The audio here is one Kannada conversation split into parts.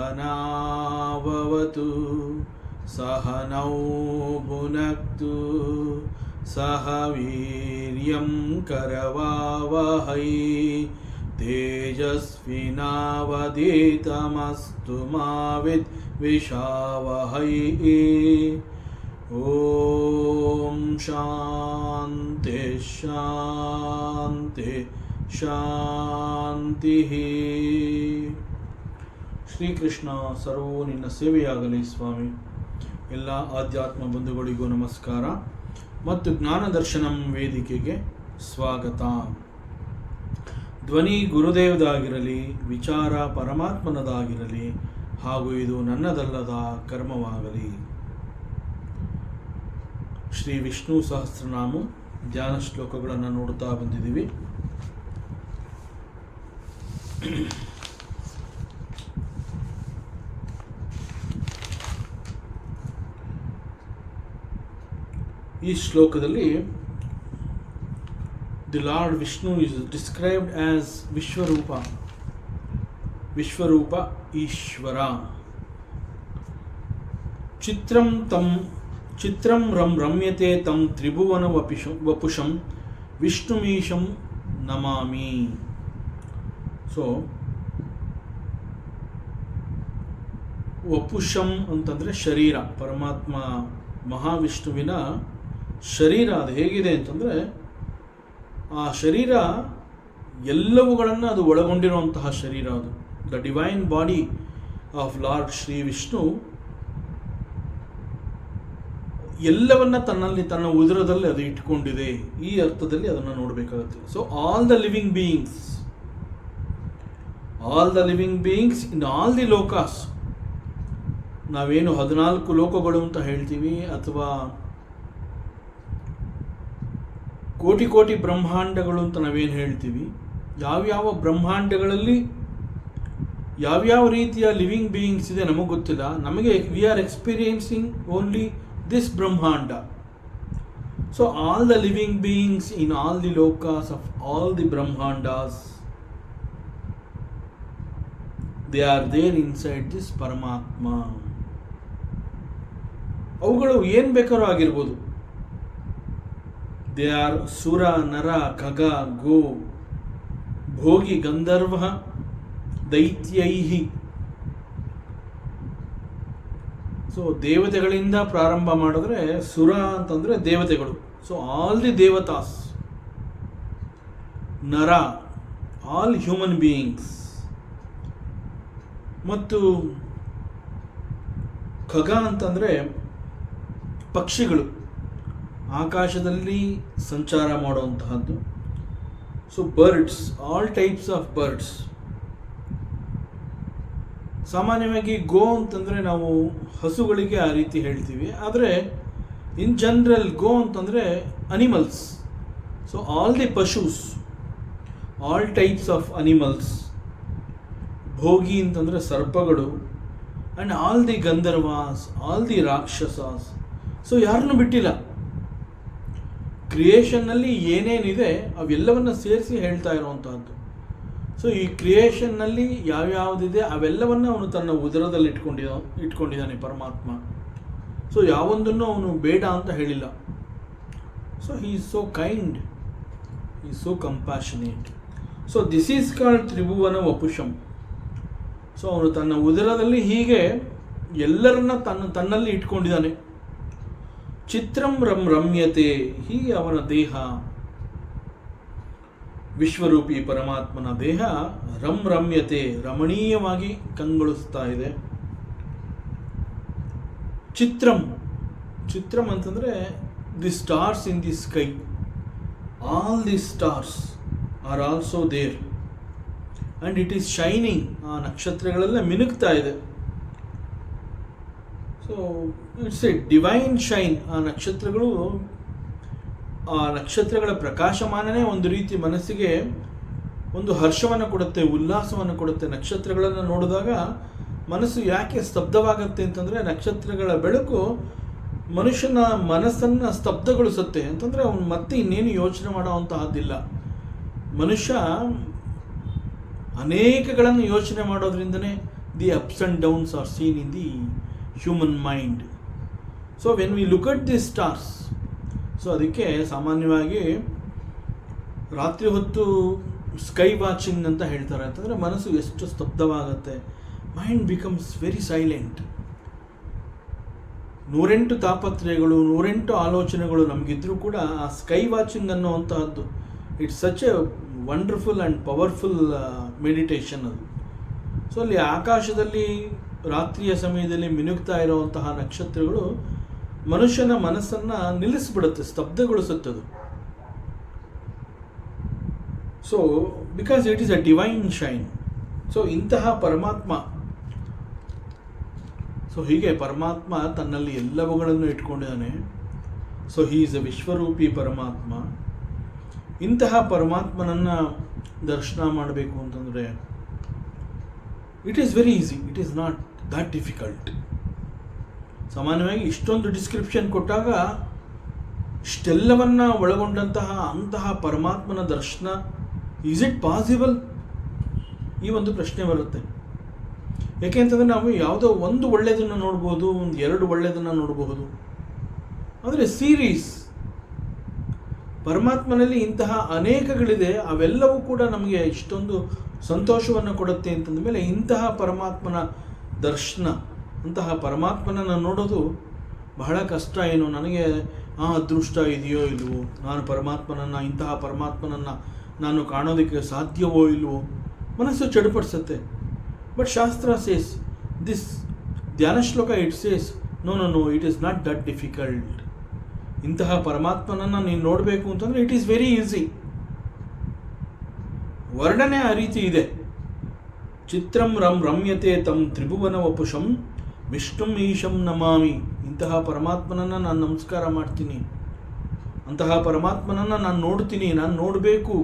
सहनावतु सहनौ भुनक्तु सह वीर्यं करवावहै तेजस्विनावधीतमस्तु मा विद्विषावहै। ओम शांति शांति ಶಾಂತಿ. ಶ್ರೀಕೃಷ್ಣ ಸರ್ವೋ ನಿನ್ನ ಸೇವೆಯಾಗಲಿ ಸ್ವಾಮಿ. ಎಲ್ಲ ಆಧ್ಯಾತ್ಮ ಬಂಧುಗಳಿಗೂ ನಮಸ್ಕಾರ ಮತ್ತು ಜ್ಞಾನದರ್ಶನಂ ವೇದಿಕೆಗೆ ಸ್ವಾಗತ. ಧ್ವನಿ ಗುರುದೇವದಾಗಿರಲಿ, ವಿಚಾರ ಪರಮಾತ್ಮನದಾಗಿರಲಿ, ಹಾಗೂ ಇದು ನನ್ನದಲ್ಲದ ಕರ್ಮವಾಗಲಿ. ಶ್ರೀ ವಿಷ್ಣು ಸಹಸ್ರನಾಮ ಧ್ಯಾನ ಶ್ಲೋಕಗಳನ್ನು ನೋಡ್ತಾ ಬಂದಿದ್ದೀವಿ. ಈ ಶ್ಲೋಕದಲ್ಲಿ the lord Vishnu is described as ವಿಶ್ವರೂಪ, ವಿಶ್ವರೂಪ ಈಶ್ವರ. ಚಿತ್ರಂ ರಮ್ಯತೆ ತಂ ತ್ರಿಭುವನ ವಪುಷಂ ವಿಷ್ಣುಮೀಶಂ ನಮಾಮಿ. ಸೊ ವಪುಷಂ ಅಂತಂದರೆ ಶರೀರ, ಪರಮಾತ್ಮ ಮಹಾವಿಷ್ಣುವಿನ ಶರೀರ ಅದು ಹೇಗಿದೆ ಅಂತಂದರೆ, ಆ ಶರೀರ ಎಲ್ಲವುಗಳನ್ನು ಅದು ಒಳಗೊಂಡಿರುವಂತಹ ಶರೀರ. ಅದು the divine body of lord Shri Vishnu ಎಲ್ಲವನ್ನ ತನ್ನಲ್ಲಿ, ತನ್ನ ಉದರದಲ್ಲಿ ಅದು ಇಟ್ಕೊಂಡಿದೆ. ಈ ಅರ್ಥದಲ್ಲಿ ಅದನ್ನು ನೋಡಬೇಕಾಗುತ್ತೆ. So all the living beings in all the lokas, ನಾವೇನು 14 ಲೋಕಗಳು ಅಂತ ಹೇಳ್ತೀವಿ, ಅಥವಾ ಕೋಟಿ ಕೋಟಿ ಬ್ರಹ್ಮಾಂಡಗಳು ಅಂತ ನಾವೇನು ಹೇಳ್ತೀವಿ, ಯಾವ್ಯಾವ ಬ್ರಹ್ಮಾಂಡಗಳಲ್ಲಿ ಯಾವ್ಯಾವ ರೀತಿಯ ಲಿವಿಂಗ್ ಬೀಯಿಂಗ್ಸ್ ಇದೆ ನಮಗೆ ಗೊತ್ತಿಲ್ಲ. ನಮಗೆ we are experiencing only this brahmanda. So all the living beings in all the lokas of all the brahmandas, they are there inside this Paramatma. ಅವುಗಳು ಏನು ಬೇಕಾದ್ರೂ ಆಗಿರ್ಬೋದು. ದೇ ಆರ್ ಸುರ, ನರ, ಖಗ, ಗೋ, ಭೋಗಿ, ಗಂಧರ್ವ, ದೈತ್ಯೈಹಿ. ಸೊ ದೇವತೆಗಳಿಂದ ಪ್ರಾರಂಭ ಮಾಡಿದ್ರೆ ಸುರ ಅಂತಂದರೆ ದೇವತೆಗಳು. ಸೊ ಆಲ್ ದಿ ದೇವತಾಸ್, ನರ, ಆಲ್ ಹ್ಯೂಮನ್ ಬೀಯಿಂಗ್ಸ್, ಮತ್ತು ಖಗ ಅಂತಂದರೆ ಪಕ್ಷಿಗಳು, ಆಕಾಶದಲ್ಲಿ ಸಂಚಾರ ಮಾಡುವಂತಹದ್ದು. So birds, all types of birds. ಸಾಮಾನ್ಯವಾಗಿ ಗೋ ಅಂತಂದರೆ ನಾವು ಹಸುಗಳಿಗೆ ಆ ರೀತಿ ಹೇಳ್ತೀವಿ, ಆದರೆ ಇನ್ ಜನರಲ್ ಗೋ ಅಂತಂದರೆ animals. So all the pashus, all types of animals. ಭೋಗಿ ಅಂತಂದರೆ ಸರ್ಪಗಳು, and all the gandharvas, all the rakshasas. So ಯಾರನ್ನೂ ಬಿಟ್ಟಿಲ್ಲ. ಕ್ರಿಯೇಷನ್ನಲ್ಲಿ ಏನೇನಿದೆ ಅವೆಲ್ಲವನ್ನು ಸೇರಿಸಿ ಹೇಳ್ತಾ ಇರುವಂತಹದ್ದು. ಸೊ ಈ ಕ್ರಿಯೇಷನ್ನಲ್ಲಿ ಯಾವ್ಯಾವುದಿದೆ ಅವೆಲ್ಲವನ್ನು ಅವನು ತನ್ನ ಉದರದಲ್ಲಿ ಇಟ್ಕೊಂಡಿದ್ದಾನೆ ಪರಮಾತ್ಮ. ಸೊ ಯಾವೊಂದನ್ನು ಅವನು ಬೇಡ ಅಂತ ಹೇಳಿಲ್ಲ. So he is so kind, he is so compassionate. So this is called ತ್ರಿಭುವನ ವಪುಷಂ. ಸೊ ಅವನು ತನ್ನ ಉದರದಲ್ಲಿ ಹೀಗೆ ಎಲ್ಲರನ್ನ ತನ್ನಲ್ಲಿ ಇಟ್ಕೊಂಡಿದ್ದಾನೆ. ಚಿತ್ರಂ ರಮ್ಯತೆ, ಹೀಗೆ ಅವನ ದೇಹ, ವಿಶ್ವರೂಪಿ ಪರಮಾತ್ಮನ ದೇಹ ರಮ್ಯತೆ, ರಮಣೀಯವಾಗಿ ಕಂಗೊಳಿಸ್ತಾ ಇದೆ. ಚಿತ್ರಂ ಅಂತಂದರೆ the stars in the sky, all the stars are also there and it is shining. ಆ ನಕ್ಷತ್ರಗಳೆಲ್ಲ ಮಿನುಗ್ತಾ ಇದೆ. So it's a divine shine. ಆ ನಕ್ಷತ್ರಗಳ ಪ್ರಕಾಶಮಾನನೇ ಒಂದು ರೀತಿ ಮನಸ್ಸಿಗೆ ಒಂದು ಹರ್ಷವನ್ನು ಕೊಡುತ್ತೆ, ಉಲ್ಲಾಸವನ್ನು ಕೊಡುತ್ತೆ. ನಕ್ಷತ್ರಗಳನ್ನು ನೋಡಿದಾಗ ಮನಸ್ಸು ಯಾಕೆ ಸ್ತಬ್ಧವಾಗತ್ತೆ ಅಂತಂದರೆ, ನಕ್ಷತ್ರಗಳ ಬೆಳಕು ಮನುಷ್ಯನ ಮನಸ್ಸನ್ನು ಸ್ತಬ್ಧಗೊಳಿಸುತ್ತೆ. ಅಂತಂದರೆ ಅವನು ಮತ್ತೆ ಇನ್ನೇನು ಯೋಚನೆ ಮಾಡೋವಂತಹದ್ದಿಲ್ಲ. ಮನುಷ್ಯ ಅನೇಕಗಳನ್ನು ಯೋಚನೆ ಮಾಡೋದ್ರಿಂದನೇ the ups and downs are seen in the human mind. So when we look at the stars, so ಅದಕ್ಕೆ ಸಾಮಾನ್ಯವಾಗಿ ರಾತ್ರಿ ಹೊತ್ತು ಸ್ಕೈ ವಾಚಿಂಗ್ ಅಂತ ಹೇಳ್ತಾರೆ. ಅಂತಂದರೆ ಮನಸ್ಸು ಎಷ್ಟು ಸ್ತಬ್ಧವಾಗುತ್ತೆ, ಮೈಂಡ್ ಬಿಕಮ್ಸ್ ವೆರಿ ಸೈಲೆಂಟ್. 108 ತಾಪತ್ರಯಗಳು, 108 ಆಲೋಚನೆಗಳು ನಮಗಿದ್ರೂ ಕೂಡ ಆ ಸ್ಕೈ ವಾಚಿಂಗ್ ಅನ್ನುವಂತಹದ್ದು it's such a wonderful and powerful meditation ಅದು. ಸೊ ಅಲ್ಲಿ ಆಕಾಶದಲ್ಲಿ ರಾತ್ರಿಯ ಸಮಯದಲ್ಲಿ ಮಿನುಗ್ತಾ ಇರುವಂತಹ ನಕ್ಷತ್ರಗಳು ಮನುಷ್ಯನ ಮನಸ್ಸನ್ನು ನಿಲ್ಲಿಸಿಬಿಡುತ್ತೆ, ಸ್ತಬ್ಧಗೊಳಿಸುತ್ತದು. So because it is a divine shine. So ಇಂತಹ ಪರಮಾತ್ಮ, ಸೊ ಹೀಗೆ ಪರಮಾತ್ಮ ತನ್ನಲ್ಲಿ ಎಲ್ಲವುಗಳನ್ನು ಇಟ್ಕೊಂಡಿದ್ದಾನೆ. ಸೊ ಹಿ ಈಸ್ ಅ ವಿಶ್ವರೂಪಿ ಪರಮಾತ್ಮ. ಇಂತಹ ಪರಮಾತ್ಮನನ್ನು ದರ್ಶನ ಮಾಡಬೇಕು ಅಂತಂದರೆ it is very easy, it is not that difficult. ಸಾಮಾನ್ಯವಾಗಿ ಇಷ್ಟೊಂದು ಡಿಸ್ಕ್ರಿಪ್ಷನ್ ಕೊಟ್ಟಾಗ ಇಷ್ಟೆಲ್ಲವನ್ನು ಅಂತಹ ಪರಮಾತ್ಮನ ದರ್ಶನ ಈಸ್ ಇಟ್ ಪಾಸಿಬಲ್? ಈ ಒಂದು ಪ್ರಶ್ನೆ ಬರುತ್ತೆ. ಯಾಕೆಂತಂದರೆ ನಾವು ಯಾವುದೋ ಒಂದು ಒಳ್ಳೆಯದನ್ನು ನೋಡ್ಬೋದು, ಒಂದು 2 ಒಳ್ಳೆಯದನ್ನು ನೋಡಬಹುದು. ಆದರೆ ಸೀರೀಸ್ ಪರಮಾತ್ಮನಲ್ಲಿ ಇಂತಹ ಅನೇಕಗಳಿದೆ, ಅವೆಲ್ಲವೂ ಕೂಡ ನಮಗೆ ಇಷ್ಟೊಂದು ಸಂತೋಷವನ್ನು ಕೊಡುತ್ತೆ ಅಂತಂದ ಮೇಲೆ ಇಂತಹ ಪರಮಾತ್ಮನ ದರ್ಶನ, ಅಂತಹ ಪರಮಾತ್ಮನನ್ನು ನೋಡೋದು ಬಹಳ ಕಷ್ಟ. ಏನು ನನಗೆ ಆ ಅದೃಷ್ಟ ಇದೆಯೋ ಇಲ್ವೋ, ನಾನು ಇಂತಹ ಪರಮಾತ್ಮನನ್ನು ನಾನು ಕಾಣೋದಕ್ಕೆ ಸಾಧ್ಯವೋ ಇಲ್ವೋ, ಮನಸ್ಸು ಚಡುಪಡಿಸುತ್ತೆ. ಬಟ್ ಶಾಸ್ತ್ರ ಸೇಸ್ ದಿಸ್, ಧ್ಯಾನ ಶ್ಲೋಕ it says no, it is not that difficult. ಇಂತಹ ಪರಮಾತ್ಮನನ್ನು ನೀನು ನೋಡಬೇಕು ಅಂತಂದರೆ ಇಟ್ ಈಸ್ ವೆರಿ ಈಸಿ. ವರ್ಣನೆ ಆ ರೀತಿ ಇದೆ. ಚಿತ್ರಂ ರಮ್ಯತೆ ತಂ ತ್ರಿಭುವನ ವಪುಷಂ ವಿಷ್ಣುಂ ಈಶಂ ನಮಾಮಿ. ಇಂತಹ ಪರಮಾತ್ಮನನ್ನು ನಾನು ನಮಸ್ಕಾರ ಮಾಡ್ತೀನಿ, ಅಂತಹ ಪರಮಾತ್ಮನನ್ನು ನಾನು ನೋಡ್ತೀನಿ, ನಾನು ನೋಡಬೇಕು.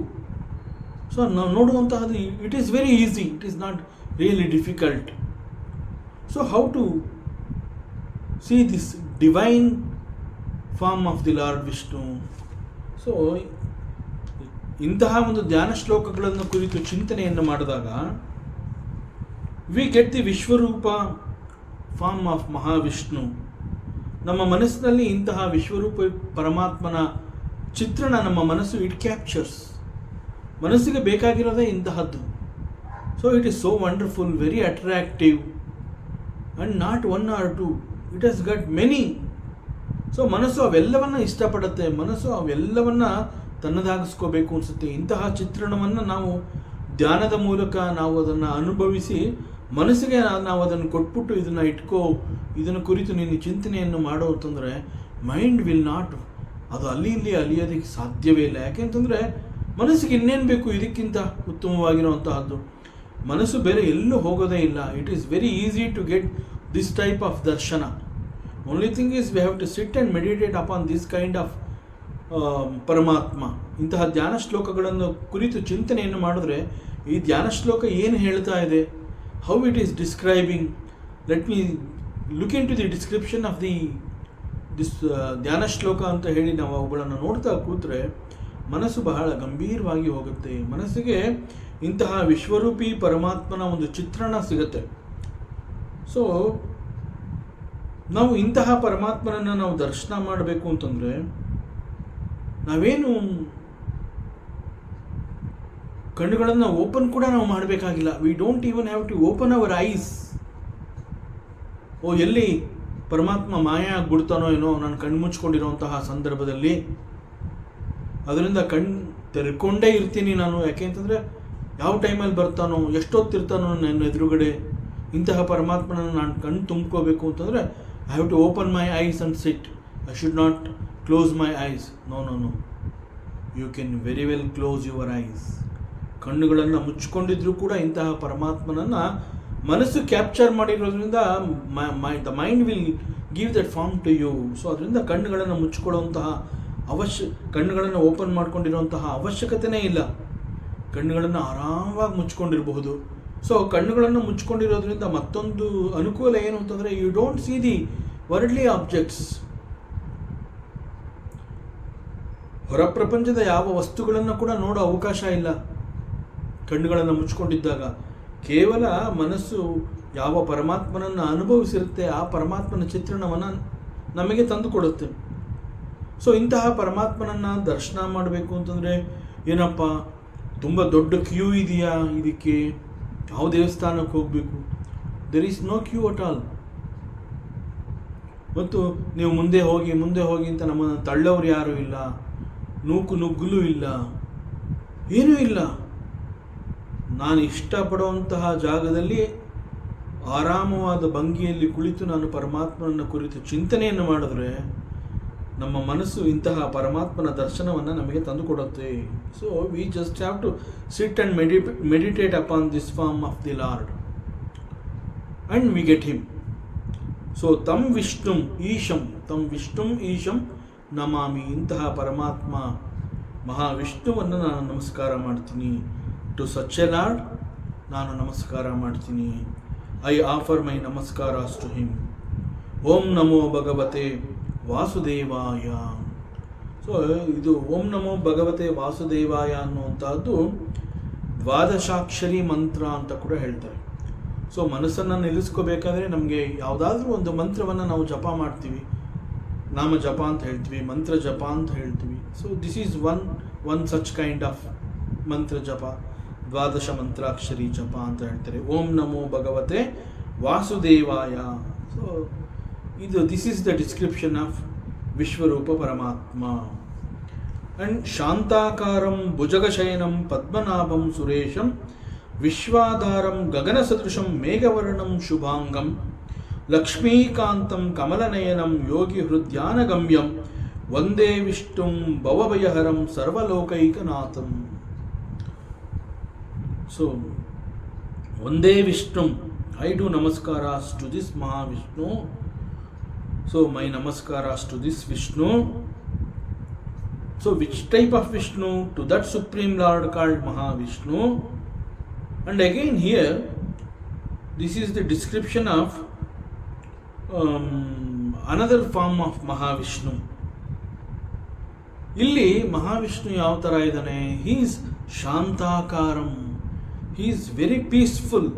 ಸೊ ನಾವು ನೋಡುವಂತಹದ್ದು it is very easy, it is not really difficult. So how to see this divine form of the lord Vishnu? So ಇಂತಹ ಒಂದು ಧ್ಯಾನ ಶ್ಲೋಕಗಳನ್ನು ಕುರಿತು ಚಿಂತನೆಯನ್ನು ಮಾಡಿದಾಗ we get the Vishwarupa form of Mahavishnu. ನಮ್ಮ ಮನಸ್ಸಿನಲ್ಲಿ ಇಂತಹ ವಿಶ್ವರೂಪ ಪರಮಾತ್ಮನ ಚಿತ್ರಣ ನಮ್ಮ ಮನಸ್ಸು ಇಟ್ ಕ್ಯಾಪ್ಚರ್ಸ್. ಮನಸ್ಸಿಗೆ ಬೇಕಾಗಿರೋದೇ ಇಂತಹದ್ದು. So it is so wonderful, very attractive and not 1 or 2, it has got many. So ಮನಸ್ಸು ಅವೆಲ್ಲವನ್ನು ಇಷ್ಟಪಡುತ್ತೆ, ಮನಸ್ಸು ಅವೆಲ್ಲವನ್ನು ತನ್ನದಾಗಿಸ್ಕೋಬೇಕು ಅನಿಸುತ್ತೆ. ಇಂತಹ ಚಿತ್ರಣವನ್ನು ನಾವು ಧ್ಯಾನದ ಮೂಲಕ ನಾವು ಅದನ್ನು ಅನುಭವಿಸಿ ಮನಸ್ಸಿಗೆ ನಾವು ಅದನ್ನು ಕೊಟ್ಬಿಟ್ಟು ಇದನ್ನು ಇಟ್ಕೋ, ಇದನ್ನು ಕುರಿತು ನೀನು ಚಿಂತನೆಯನ್ನು ಮಾಡೋ ಅಂತಂದರೆ ಮೈಂಡ್ ವಿಲ್ ನಾಟ್, ಅದು ಅಲ್ಲಿ ಇಲ್ಲಿ ಅಲಿಯೋದಕ್ಕೆ ಸಾಧ್ಯವೇ ಇಲ್ಲ. ಯಾಕೆಂತಂದರೆ ಮನಸ್ಸಿಗೆ ಇನ್ನೇನು ಬೇಕು ಇದಕ್ಕಿಂತ ಉತ್ತಮವಾಗಿರುವಂತಹದ್ದು. ಮನಸ್ಸು ಬೇರೆ ಎಲ್ಲೂ ಹೋಗೋದೇ ಇಲ್ಲ. It is very easy to get this type of darshana. Only thing is we have to sit and meditate upon this kind of Paramatma. ಇಂತಹ ಧ್ಯಾನ ಶ್ಲೋಕಗಳನ್ನು ಕುರಿತು ಚಿಂತನೆಯನ್ನು ಮಾಡಿದ್ರೆ ಈ ಧ್ಯಾನ ಶ್ಲೋಕ ಏನು ಹೇಳ್ತಾ ಇದೆ, how it is describing, let me look into the description of this ಧ್ಯಾನ ಶ್ಲೋಕ ಅಂತ ಹೇಳಿ ನಾವು ಅವುಗಳನ್ನು ನೋಡ್ತಾ ಕೂತ್ರೆ ಮನಸ್ಸು ಬಹಳ ಗಂಭೀರವಾಗಿ ಹೋಗುತ್ತೆ. ಮನಸ್ಸಿಗೆ ಇಂತಹ ವಿಶ್ವರೂಪಿ ಪರಮಾತ್ಮನ ಒಂದು ಚಿತ್ರಣ ಸಿಗುತ್ತೆ. ಸೊ ನಾವು ಇಂತಹ ಪರಮಾತ್ಮನನ್ನು ನಾವು ದರ್ಶನ ಮಾಡಬೇಕು ಅಂತಂದರೆ ನಾವೇನು ಕಣ್ಣುಗಳನ್ನು ಓಪನ್ ಕೂಡ ನಾವು ಮಾಡಬೇಕಾಗಿಲ್ಲ. We don't even have to open our eyes. ಎಲ್ಲಿ ಪರಮಾತ್ಮ ಮಾಯ ಆಗ್ಬಿಡ್ತಾನೋ ಏನೋ ನಾನು ಕಣ್ಣು ಮುಚ್ಕೊಂಡಿರೋಂತಹ ಸಂದರ್ಭದಲ್ಲಿ ಅದರಿಂದ ಕಣ್ಣು ತೆರೆಕೊಂಡೇ ಇರ್ತೀನಿ ನಾನು. ಯಾಕೆ ಅಂತಂದರೆ ಯಾವ ಟೈಮಲ್ಲಿ ಬರ್ತಾನೋ, ಎಷ್ಟೊತ್ತಿರ್ತಾನೋ ನನ್ನ ಎದುರುಗಡೆ. ಇಂತಹ ಪರಮಾತ್ಮನನ್ನು ನಾನು ಕಣ್ಣು ತುಂಬ್ಕೋಬೇಕು ಅಂತಂದರೆ I have to open my eyes and sit. I should not close my eyes. No no no, you can very well close your eyes. ಕಣ್ಣುಗಳನ್ನು ಮುಚ್ಕೊಂಡಿದ್ರೂ ಕೂಡ ಇಂತಹ ಪರಮಾತ್ಮನನ್ನು ಮನಸ್ಸು ಕ್ಯಾಪ್ಚರ್ ಮಾಡಿರೋದ್ರಿಂದ the mind will give that form to you. So ಅದರಿಂದ ಕಣ್ಣುಗಳನ್ನು ಮುಚ್ಕೊಳ್ಳುವಂತಹ ಕಣ್ಣುಗಳನ್ನು ಓಪನ್ ಮಾಡ್ಕೊಂಡಿರುವಂತಹ ಅವಶ್ಯಕತೆಯೇ ಇಲ್ಲ. ಕಣ್ಣುಗಳನ್ನು ಆರಾಮವಾಗಿ ಮುಚ್ಕೊಂಡಿರಬಹುದು. ಸೊ ಕಣ್ಣುಗಳನ್ನು ಮುಚ್ಕೊಂಡಿರೋದ್ರಿಂದ ಮತ್ತೊಂದು ಅನುಕೂಲ ಏನು ಅಂತಂದರೆ, you don't see the worldly objects. ಹೊರ ಪ್ರಪಂಚದ ಯಾವ ವಸ್ತುಗಳನ್ನು ಕೂಡ ನೋಡೋ ಅವಕಾಶ ಇಲ್ಲ ಕಣ್ಣುಗಳನ್ನು ಮುಚ್ಕೊಂಡಿದ್ದಾಗ. ಕೇವಲ ಮನಸ್ಸು ಯಾವ ಪರಮಾತ್ಮನನ್ನು ಅನುಭವಿಸಿರುತ್ತೆ ಆ ಪರಮಾತ್ಮನ ಚಿತ್ರಣವನ್ನು ನಮಗೆ ತಂದುಕೊಡುತ್ತೆ. ಸೊ ಇಂತಹ ಪರಮಾತ್ಮನನ್ನು ದರ್ಶನ ಮಾಡಬೇಕು ಅಂತಂದರೆ ಏನಪ್ಪ, ತುಂಬ ದೊಡ್ಡ ಕ್ಯೂ ಇದೆಯಾ ಇದಕ್ಕೆ, ಯಾವ ದೇವಸ್ಥಾನಕ್ಕೆ ಹೋಗಬೇಕು? There is no queue at all. ಮತ್ತು ನೀವು ಮುಂದೆ ಹೋಗಿ ಅಂತ ನಮ್ಮನ್ನು ತಳ್ಳೋರು ಯಾರೂ ಇಲ್ಲ, ನುಗ್ಗಲು ಇಲ್ಲ, ಏನೂ ಇಲ್ಲ. ನಾನು ಇಷ್ಟಪಡುವಂತಹ ಜಾಗದಲ್ಲಿ ಆರಾಮವಾದ ಭಂಗಿಯಲ್ಲಿ ಕುಳಿತು ನಾನು ಪರಮಾತ್ಮನನ್ನು ಕುರಿತು ಚಿಂತನೆಯನ್ನು ಮಾಡಿದ್ರೆ ನಮ್ಮ ಮನಸ್ಸು ಇಂತಹ ಪರಮಾತ್ಮನ ದರ್ಶನವನ್ನು ನಮಗೆ ತಂದುಕೊಡುತ್ತೆ. So we just have to sit and meditate upon this form of the lord and we get him. So ತಮ್ ವಿಷ್ಣುಂ ಈಶಂ ನಮಾಮಿ. ಇಂತಹ ಪರಮಾತ್ಮ ಮಹಾವಿಷ್ಣುವನ್ನು ನಾನು ನಮಸ್ಕಾರ ಮಾಡ್ತೀನಿ. ಟು ಸಚ್ ಎ ಲಾರ್ಡ್ ನಾನು ನಮಸ್ಕಾರ ಮಾಡ್ತೀನಿ. I offer my namaskaras to him. ಓಂ ನಮೋ ಭಗವತೆ ವಾಸುದೇವಾಯ. ಸೊ ಇದು ಓಂ ನಮೋ ಭಗವತೆ ವಾಸುದೇವಾಯ ಅನ್ನುವಂಥದ್ದು ದ್ವಾದಶಾಕ್ಷರಿ ಮಂತ್ರ ಅಂತ ಕೂಡ ಹೇಳ್ತಾರೆ. ಸೊ ಮನಸ್ಸನ್ನು ನಿಲ್ಲಿಸ್ಕೋಬೇಕಾದ್ರೆ ನಮಗೆ ಯಾವುದಾದ್ರೂ ಒಂದು ಮಂತ್ರವನ್ನು ನಾವು ಜಪ ಮಾಡ್ತೀವಿ, ನಾಮ ಜಪ ಅಂತ ಹೇಳ್ತೀವಿ, ಮಂತ್ರ ಜಪ ಅಂತ ಹೇಳ್ತೀವಿ. So this is one such kind of ಮಂತ್ರ ಜಪ, ದ್ವಾದಶ ಮಂತ್ರಾಕ್ಷರಿ ಜಪ ಅಂತ ಹೇಳ್ತಾರೆ. ಓಂ ನಮೋ ಭಗವತೆ ವಾಸುದೇವಾಯ. So this is the description of Vishwarupa Paramatma. And ಶಾಂತಾಕಾರಂ ಭುಜಗಶಯನಂ ಪದ್ಮನಾಭಂ ಸುರೇಶಂ ವಿಶ್ವಾಧಾರಂ ಗಗನಸದೃಶಂ ಮೇಘವರ್ಣಂ ಶುಭಾಂಗಂ ಲಕ್ಷ್ಮೀಕಾಂತಂ ಕಮಲನಯನಂ ಯೋಗಿ ಹೃದ್ಯಾನಗಮ್ಯಂ ವಂದೇ ವಿಷ್ಣುಂ ಭವಭಯಹರಂ ಸರ್ವಲೋಕೈಕನಾಥಂ. ಸೊ ವಂದೇ ವಿಷ್ಣುಂ, I do namaskaras to this Mahavishnu. So my namaskaras to this Vishnu. So which type of Vishnu? To that Supreme Lord called Mahavishnu. And again here, this is the description of another form of Mahavishnu. ಇಲ್ಲಿ ಮಹಾವಿಷ್ಣು ಯಾವ ಥರ ಇದ್ದಾನೆ? he is ಶಾಂತಾಕಾರಂ. he is very peaceful.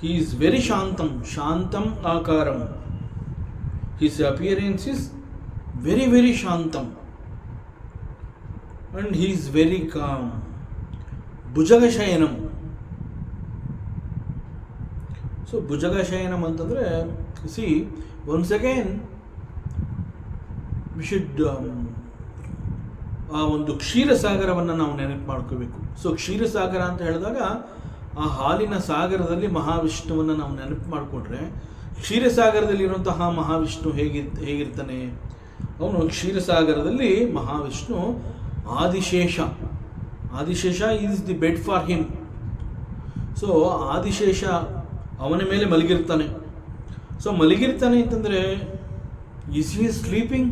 he is very shantam akaram. His appearance is very, very shantam. And he is very calm. Bhujagashayanam. So Bhujagashayanam ಅಂತಂದರೆ, see, once again, we should ಆ ಒಂದು ಕ್ಷೀರಸಾಗರವನ್ನು ನಾವು ನೆನಪು ಮಾಡ್ಕೋಬೇಕು. ಸೊ ಕ್ಷೀರಸಾಗರ ಅಂತ ಹೇಳಿದಾಗ ಆ ಹಾಲಿನ ಸಾಗರದಲ್ಲಿ ಮಹಾವಿಷ್ಣುವನ್ನು ನಾವು ನೆನಪು ಮಾಡಿಕೊಂಡ್ರೆ, ಕ್ಷೀರಸಾಗರದಲ್ಲಿರುವಂತಹ ಮಹಾವಿಷ್ಣು ಹೇಗಿರ್ತಾನೆ? ಅವನು ಕ್ಷೀರಸಾಗರದಲ್ಲಿ Mahavishnu Adishesha is the bed for him. So Adishesha ಅವನ ಮೇಲೆ ಮಲಗಿರ್ತಾನೆ. ಸೊ ಮಲಗಿರ್ತಾನೆ ಅಂತಂದರೆ, is he sleeping?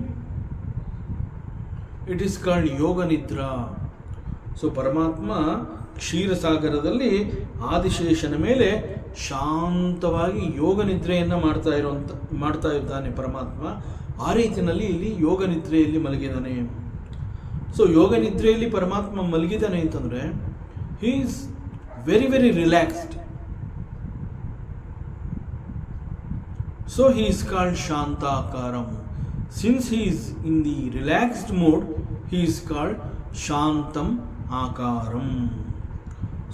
It is called yoga nidra. So ಪರಮಾತ್ಮ ಕ್ಷೀರಸಾಗರದಲ್ಲಿ ಆದಿಶೇಷನ ಮೇಲೆ ಶಾಂತವಾಗಿ ಯೋಗ ನಿದ್ರೆಯನ್ನು ಮಾಡ್ತಾ ಇದ್ದಾನೆ ಪರಮಾತ್ಮ. ಆ ರೀತಿಯಲ್ಲಿ ಇಲ್ಲಿ ಯೋಗ ನಿದ್ರೆಯಲ್ಲಿ ಮಲಗಿದ್ದಾನೆ. ಸೊ ಯೋಗ ನಿದ್ರೆಯಲ್ಲಿ ಪರಮಾತ್ಮ ಮಲಗಿದ್ದಾನೆ ಅಂತಂದರೆ, he is very very relaxed. So he is called ಶಾಂತಾಕಾರಂ. Since he is in the relaxed mode, he is called ಶಾಂತಂ ಆಕಾರಂ.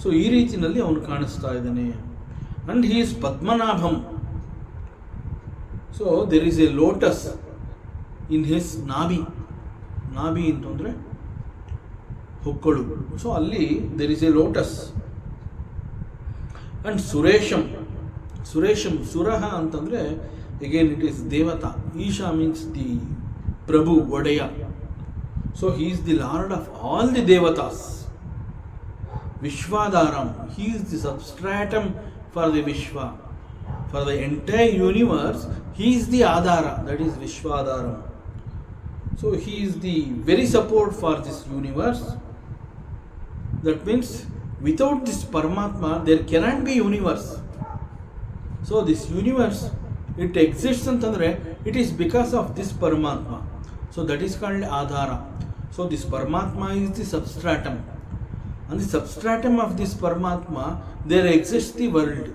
ಸೊ ಈ ರೀತಿಯಲ್ಲಿ ಅವನು ಕಾಣಿಸ್ತಾ ಇದ್ದಾನೆ. ಅಂಡ್ ಹಿ ಈಸ್ ಪದ್ಮನಾಭಂ. So there is a lotus in his ನಾಭಿ ಅಂತಂದರೆ ಹೊಕ್ಕಳು. ಸೊ ಅಲ್ಲಿ there is a lotus. And ಸುರೇಶಂ, ಸುರಹ ಅಂತಂದರೆ ಅಗೇನ್ ಇಟ್ ಈಸ್ ದೇವತಾ. ಈಶಾ means the Prabhu, Odaya. So he is the Lord of all the Devatas. Vishwadaram, he is the substratum for the Vishwa. For the entire universe, he is the Adhara, that is Vishwadaram. So he is the very support for this universe. That means without this Paramatma, there cannot be universe. So this universe, it exists antandre, it is because of this Paramatma. So that is called Adhara. So this Paramatma is the substratum. And the substratum of this Paramatma, there exists the world.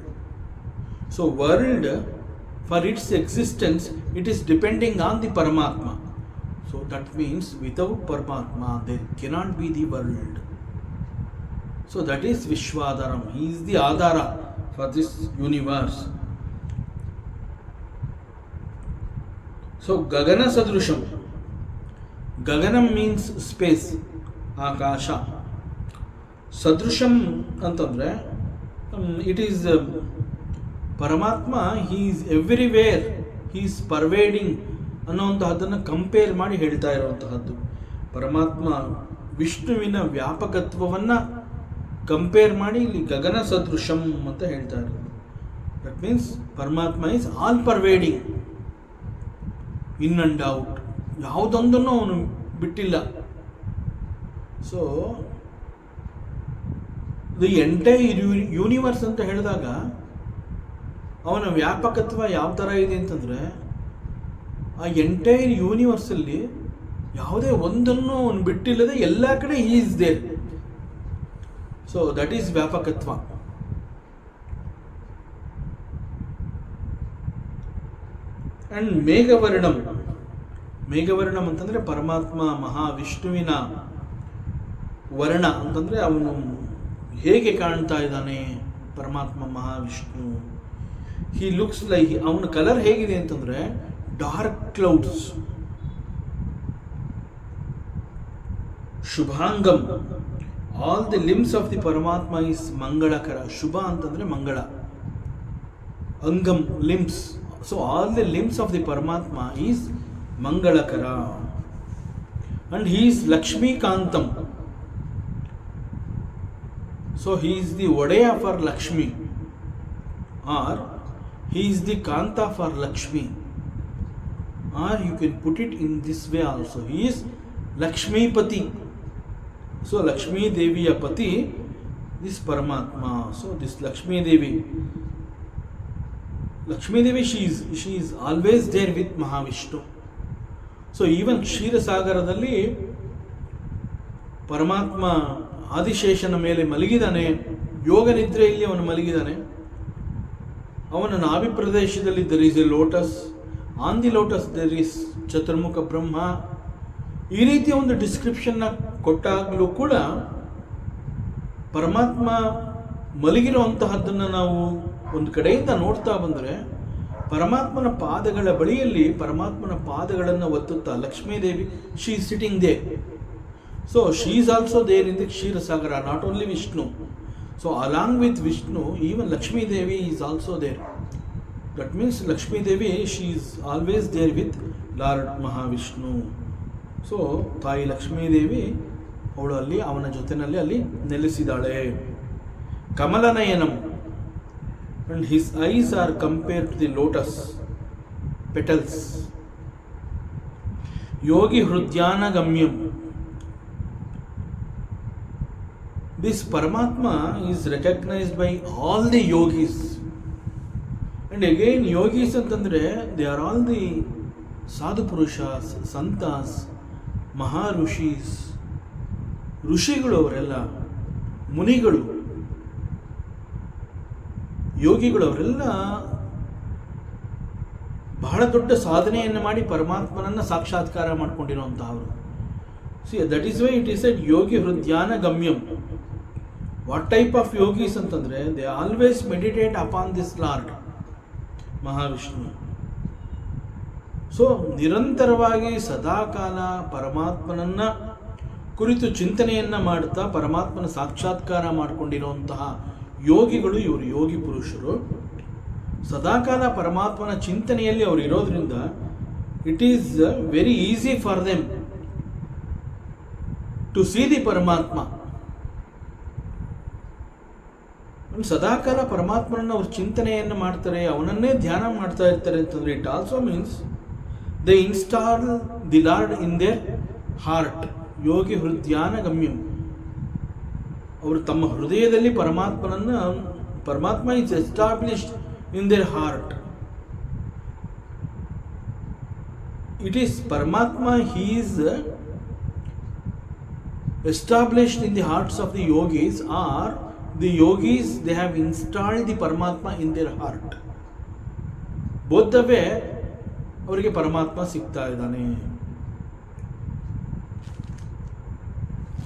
So world, for its existence, it is depending on the Paramatma. So that means without Paramatma, there cannot be the world. So that is Vishwadaram. He is the Adhara for this universe. So Gagana Sadrusham. Gaganam means space, Akasha. Sadrusham antandre, it is Paramatma, he is everywhere, he is pervading ಅನ್ನುವಂತಹದ್ದನ್ನು ಕಂಪೇರ್ ಮಾಡಿ ಹೇಳ್ತಾ ಇರುವಂತಹದ್ದು. ಪರಮಾತ್ಮ ವಿಷ್ಣುವಿನ ವ್ಯಾಪಕತ್ವವನ್ನು ಕಂಪೇರ್ ಮಾಡಿ ಇಲ್ಲಿ ಗಗನ ಸದೃಶಂ ಅಂತ ಹೇಳ್ತಾ ಇರೋದು. That means Paramatma is all pervading, in and out, ಯಾವುದೊಂದನ್ನು ಅವನು ಬಿಟ್ಟಿಲ್ಲ. ಸೊ ದಿ ಎಂಟೈರ್ ಯೂನಿವರ್ಸ್ ಅಂತ ಹೇಳಿದಾಗ ಅವನ ವ್ಯಾಪಕತ್ವ ಯಾವ ಥರ ಇದೆ ಅಂತಂದರೆ, ಆ ಎಂಟೈರ್ ಯೂನಿವರ್ಸಲ್ಲಿ ಯಾವುದೇ ಒಂದನ್ನು ಅವನು ಬಿಟ್ಟಿಲ್ಲದೆ ಎಲ್ಲ ಕಡೆ he is there. So that is ವ್ಯಾಪಕತ್ವ. ಆ್ಯಂಡ್ ಮೇಘವರ್ಣಂ, ಮೇಘವರ್ಣಂ ಅಂತಂದರೆ ಪರಮಾತ್ಮ ಮಹಾವಿಷ್ಣುವಿನ ವರ್ಣ ಅಂತಂದರೆ ಅವನು ಹೇಗೆ ಕಾಣ್ತಾ ಇದ್ದಾನೆ ಪರಮಾತ್ಮ ಮಹಾವಿಷ್ಣು. ಹಿ ಲುಕ್ಸ್ ಲೈಕ್, ಅವನ ಕಲರ್ ಹೇಗಿದೆ ಅಂತಂದರೆ ಡಾರ್ಕ್ ಕ್ಲೌಡ್ಸ್. ಶುಭಾಂಗಂ, all the limbs of the Paramatma is ಮಂಗಳಕರ. ಶುಭ ಅಂತಂದರೆ ಮಂಗಳ, ಅಂಗಂ limbs. So all the limbs of the Paramatma is ಮಂಗಳಕರ. ಅಂಡ್ ಹಿ ಈಸ್ ಲಕ್ಷ್ಮೀಕಾಂತಂ. So he is the odeya for Lakshmi, or he is the Kanta for Lakshmi, or you can put it in this way also, he is Lakshmi Pati. So Lakshmi Deviya Pati, this Paramatma. So this Lakshmi Devi, she is always there with Mahavishnu. So even ಕ್ಷೀರಸಾಗರದಲ್ಲಿ ಪರಮಾತ್ಮ ಆದಿಶೇಷನ ಮೇಲೆ ಮಲಗಿದಾನೆ, ಯೋಗ ನಿದ್ರೆಯಲ್ಲಿ ಅವನು ಮಲಗಿದಾನೆ. ಅವನ ನಾಭಿ ಪ್ರದೇಶದಲ್ಲಿ there is a lotus, on the lotus there is Chaturmukha Brahma. ಈ ರೀತಿಯ ಒಂದು ಡಿಸ್ಕ್ರಿಪ್ಷನ್ನ ಕೊಟ್ಟಾಗಲೂ ಕೂಡ ಪರಮಾತ್ಮ ಮಲಗಿರುವಂತಹದ್ದನ್ನು ನಾವು ಒಂದು ಕಡೆಯಿಂದ ನೋಡ್ತಾ ಬಂದರೆ, ಪರಮಾತ್ಮನ ಪಾದಗಳ ಬಳಿಯಲ್ಲಿ ಪರಮಾತ್ಮನ ಪಾದಗಳನ್ನು ಒತ್ತುತ್ತಾ Lakshmidevi, she is sitting there. So she is also there in the Ksheerasagara, not only Vishnu. So along with Vishnu, even Lakshmi Devi is also there. That means Lakshmi Devi, she is always there with Lord Mahavishnu. So ತಾಯಿ ಲಕ್ಷ್ಮೀ ದೇವಿ ಅವಳು ಅಲ್ಲಿ ಅವನ ಜೊತೆಯಲ್ಲಿ ಅಲ್ಲಿ ನೆಲೆಸಿದಾಳೆ. ಕಮಲನಯನಂ, and his eyes are compared to the lotus petals. Yogi ಹೃದ್ಯಾನ ಗಮ್ಯಂ. This Paramatma is recognized by all the yogis. And again, yogis antandre, they are all the sadhu purushas, santas, maharushis. ಋಷಿಗಳು ಅವರೆಲ್ಲ, ಮುನಿಗಳು, ಯೋಗಿಗಳು ಅವರೆಲ್ಲ ಬಹಳ ದೊಡ್ಡ ಸಾಧನೆಯನ್ನು ಮಾಡಿ ಪರಮಾತ್ಮನನ್ನು ಸಾಕ್ಷಾತ್ಕಾರ ಮಾಡಿಕೊಂಡಿರುವಂತಹವರು. See, that is why it is said yogi hrudyana gamyam. What type of yogis ಅಂತಂದ್ರೆ, they always meditate upon this Lord Mahavishnu. So ನಿರಂತರವಾಗಿ ಸದಾಕಾಲ ಪರಮಾತ್ಮನನ್ನ ಕುರಿತು ಚಿಂತನೆಯನ್ನ ಮಾಡುತ್ತಾ ಪರಮಾತ್ಮನ ಸಾಕ್ಷಾತ್ಕಾರ ಮಾಡಿಕೊಂಡಿರುವಂತಹ ಯೋಗಿಗಳು ಇವರು, ಯೋಗಿ ಪುರುಷರು. ಸದಾಕಾಲ ಪರಮಾತ್ಮನ ಚಿಂತನೆಯಲ್ಲಿ ಅವರು ಇರೋದ್ರಿಂದ it is very easy for them to see the Paramatma. ಸದಾಕಾಲ ಪರಮಾತ್ಮನನ್ನು ಅವ್ರು ಚಿಂತನೆಯನ್ನು ಮಾಡ್ತಾರೆ, ಅವನನ್ನೇ ಧ್ಯಾನ ಮಾಡ್ತಾ ಇರ್ತಾರೆ ಅಂತಂದರೆ it also means they install the lord in their heart. ಯೋಗಿ ಹೃದಯಾನ ಗಮ್ಯಂ. ಅವರು ತಮ್ಮ ಹೃದಯದಲ್ಲಿ Paramatma is established in their heart. It is Paramatma, he is established in the hearts of the yogis, or the yogis, they have installed the Paramatma in their heart. Both the way ಅವರಿಗೆ ಪರಮಾತ್ಮ ಸಿಗ್ತಾ ಇದ್ದಾನೆ.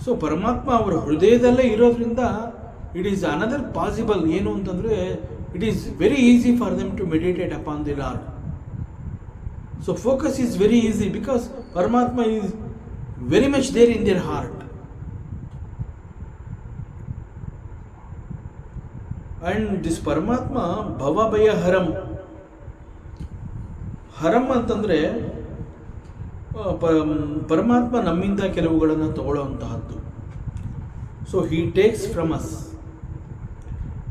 ಸೊ ಪರಮಾತ್ಮ ಅವರ ಹೃದಯದಲ್ಲೇ ಇರೋದ್ರಿಂದ ಇಟ್ ಈಸ್ ಅನದರ್ ಪಾಸಿಬಲ್. ಏನು ಅಂತಂದರೆ it is very easy for them to meditate upon the lord. So focus is very easy because Paramatma is very much there in their heart. And this Paramatma Bhava Bhaya Haram. Haram ಅಂತಂದರೆ ಪರಮಾತ್ಮ ನಮ್ಮಿಂದ ಕೆಲವುಗಳನ್ನು ತಗೊಳ್ಳುವಂತಹದ್ದು. So he takes from us.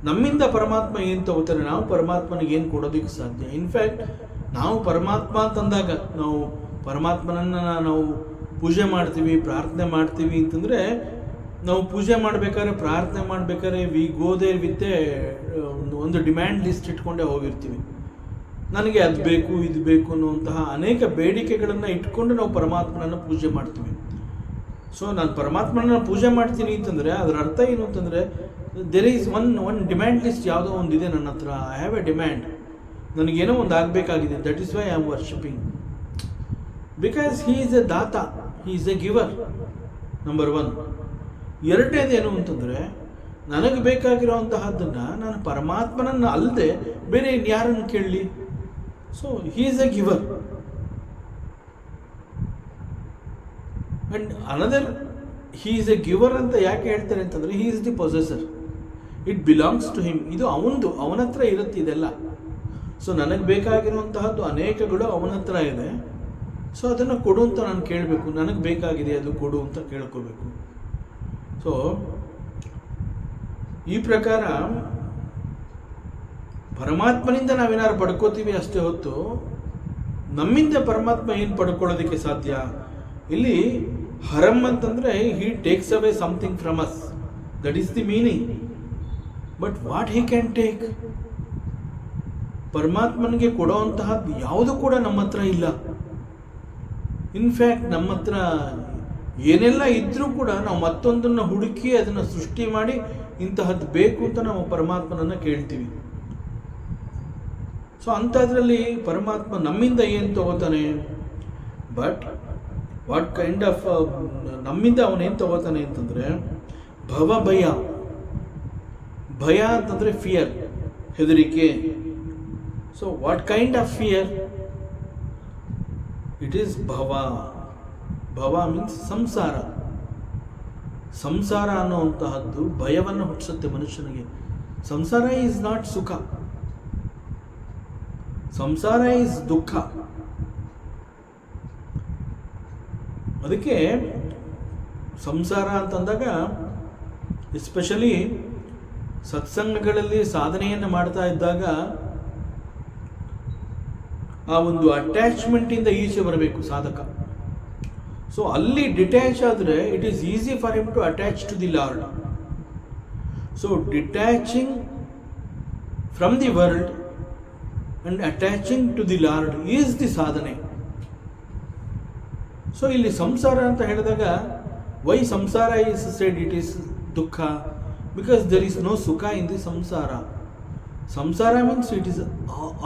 ನಮ್ಮಿಂದ ಪರಮಾತ್ಮ ಏನು ತಗೋತಾರೆ, ನಾವು ಪರಮಾತ್ಮನಿಗೆ ಏನು ಕೊಡೋದಕ್ಕೆ ಸಾಧ್ಯ? ಇನ್ಫ್ಯಾಕ್ಟ್ ನಾವು ಪರಮಾತ್ಮ ಅಂತಂದಾಗ ನಾವು ಪರಮಾತ್ಮನನ್ನು ನಾವು ಪೂಜೆ ಮಾಡ್ತೀವಿ, ಪ್ರಾರ್ಥನೆ ಮಾಡ್ತೀವಿ ಅಂತಂದರೆ, ನಾವು ಪೂಜೆ ಮಾಡಬೇಕಾದ್ರೆ ಪ್ರಾರ್ಥನೆ ಮಾಡಬೇಕಾದ್ರೆ ವಿ ಗೋ ದೇರ್ ವಿತ್ ಒಂದು ಡಿಮ್ಯಾಂಡ್ ಲಿಸ್ಟ್ ಇಟ್ಕೊಂಡೇ ಹೋಗಿರ್ತೀವಿ. ನನಗೆ ಅದು ಬೇಕು ಇದು ಬೇಕು ಅನ್ನುವಂತಹ ಅನೇಕ ಬೇಡಿಕೆಗಳನ್ನು ಇಟ್ಕೊಂಡು ನಾವು ಪರಮಾತ್ಮನನ್ನು ಪೂಜೆ ಮಾಡ್ತೀವಿ. ಸೊ ನಾನು ಪರಮಾತ್ಮನನ್ನು ಪೂಜೆ ಮಾಡ್ತೀನಿ ಅಂತಂದರೆ ಅದರ ಅರ್ಥ ಏನು ಅಂತಂದರೆ there is one demand list ಯಾವುದೋ ಒಂದಿದೆ ನನ್ನ ಹತ್ರ. ಐ ಹ್ಯಾವ್ ಎ ಡಿಮ್ಯಾಂಡ್, ನನಗೇನೋ ಒಂದು ಆಗಬೇಕಾಗಿದೆ. That is why I am worshipping. Because he is a ದಾತ, he is a giver, number one. ಎರಡನೇದೇನು ಅಂತಂದರೆ ನನಗೆ ಬೇಕಾಗಿರೋಂತಹದ್ದನ್ನು ನಾನು ಪರಮಾತ್ಮನನ್ನು ಅಲ್ಲದೆ ಬೇರೆ ಇನ್ಯಾರನ್ನು ಕೇಳಲಿ? So he is a giver. And another, he is a giver ಅಂತ ಯಾಕೆ ಹೇಳ್ತಾರೆ ಅಂತಂದರೆ he is the possessor. It belongs to him. ಇದು ಅವನ ಹತ್ರ ಇರುತ್ತೆ ಇದೆಲ್ಲ. ಸೊ ನನಗೆ ಬೇಕಾಗಿರುವಂತಹದ್ದು ಅನೇಕಗಳು ಅವನ ಹತ್ರ ಇದೆ. ಸೊ ಅದನ್ನು ಕೊಡು ಅಂತ ನಾನು ಕೇಳಬೇಕು. ನನಗೆ ಬೇಕಾಗಿದೆ ಅದು ಕೊಡು ಅಂತ ಕೇಳ್ಕೋಬೇಕು. ಸೊ ಈ ಪ್ರಕಾರ ಪರಮಾತ್ಮನಿಂದ ನಾವೇನಾದ್ರು ಪಡ್ಕೋತೀವಿ ಅಷ್ಟೇ ಹೊತ್ತು ನಮ್ಮಿಂದ ಪರಮಾತ್ಮ ಏನು ಪಡ್ಕೊಳ್ಳೋದಕ್ಕೆ ಸಾಧ್ಯ? ಇಲ್ಲಿ ಹರಮ್ ಅಂತಂದರೆ he takes away something from us, that is the meaning. But what he can take? ಪರಮಾತ್ಮನಿಗೆ ಕೊಡೋವಂತಹದ್ದು ಯಾವುದು ಕೂಡ ನಮ್ಮ ಹತ್ರ ಇಲ್ಲ. ಇನ್ಫ್ಯಾಕ್ಟ್ ನಮ್ಮ ಹತ್ರ ಏನೆಲ್ಲ ಇದ್ದರೂ ಕೂಡ ನಾವು ಮತ್ತೊಂದನ್ನು ಹುಡುಕಿ ಅದನ್ನು ಸೃಷ್ಟಿ ಮಾಡಿ ಇಂತಹದ್ದು ಬೇಕು ಅಂತ ನಾವು ಪರಮಾತ್ಮನನ್ನು ಕೇಳ್ತೀವಿ. ಸೊ ಅಂಥದ್ರಲ್ಲಿ ಪರಮಾತ್ಮ ನಮ್ಮಿಂದ ಏನು ತಗೋತಾನೆ? ಬಟ್ ವಾಟ್ ಕೈಂಡ್ ಆಫ್ ನಮ್ಮಿಂದ ಅವನೇನು ತಗೋತಾನೆ ಅಂತಂದರೆ ಭವ ಭಯ. ಭಯ ಅಂತಂದರೆ ಫಿಯರ್, ಹೆದರಿಕೆ. So what kind of fear? It is ಭವ. ಭವ ಮೀನ್ಸ್ ಸಂಸಾರ. ಸಂಸಾರ ಅನ್ನುವಂತಹದ್ದು ಭಯವನ್ನು ಹುಟ್ಟಿಸುತ್ತೆ ಮನುಷ್ಯನಿಗೆ. ಸಂಸಾರ ಈಸ್ ನಾಟ್ ಸುಖ, ಸಂಸಾರ ಈಸ್ ದುಃಖ. ಅದಕ್ಕೆ ಸಂಸಾರ ಅಂತಂದಾಗ ಎಸ್ಪೆಷಲಿ ಸತ್ಸಂಗಗಳಲ್ಲಿ ಸಾಧನೆಯನ್ನು ಮಾಡ್ತಾ ಇದ್ದಾಗ ಆ ಒಂದು ಅಟ್ಯಾಚ್ಮೆಂಟಿಂದ ಈಚೆ ಬರಬೇಕು ಸಾಧಕ. ಸೊ ಅಲ್ಲಿ ಡಿಟ್ಯಾಚ್ ಆದರೆ it is easy for him to attach to the lord. So detaching from the world and attaching to the lord is the ಸಾಧನೆ. ಸೊ ಇಲ್ಲಿ ಸಂಸಾರ ಅಂತ ಹೇಳಿದಾಗ why samsara is said it is dukha? Because there is no sukha in the samsara. Samsara means it is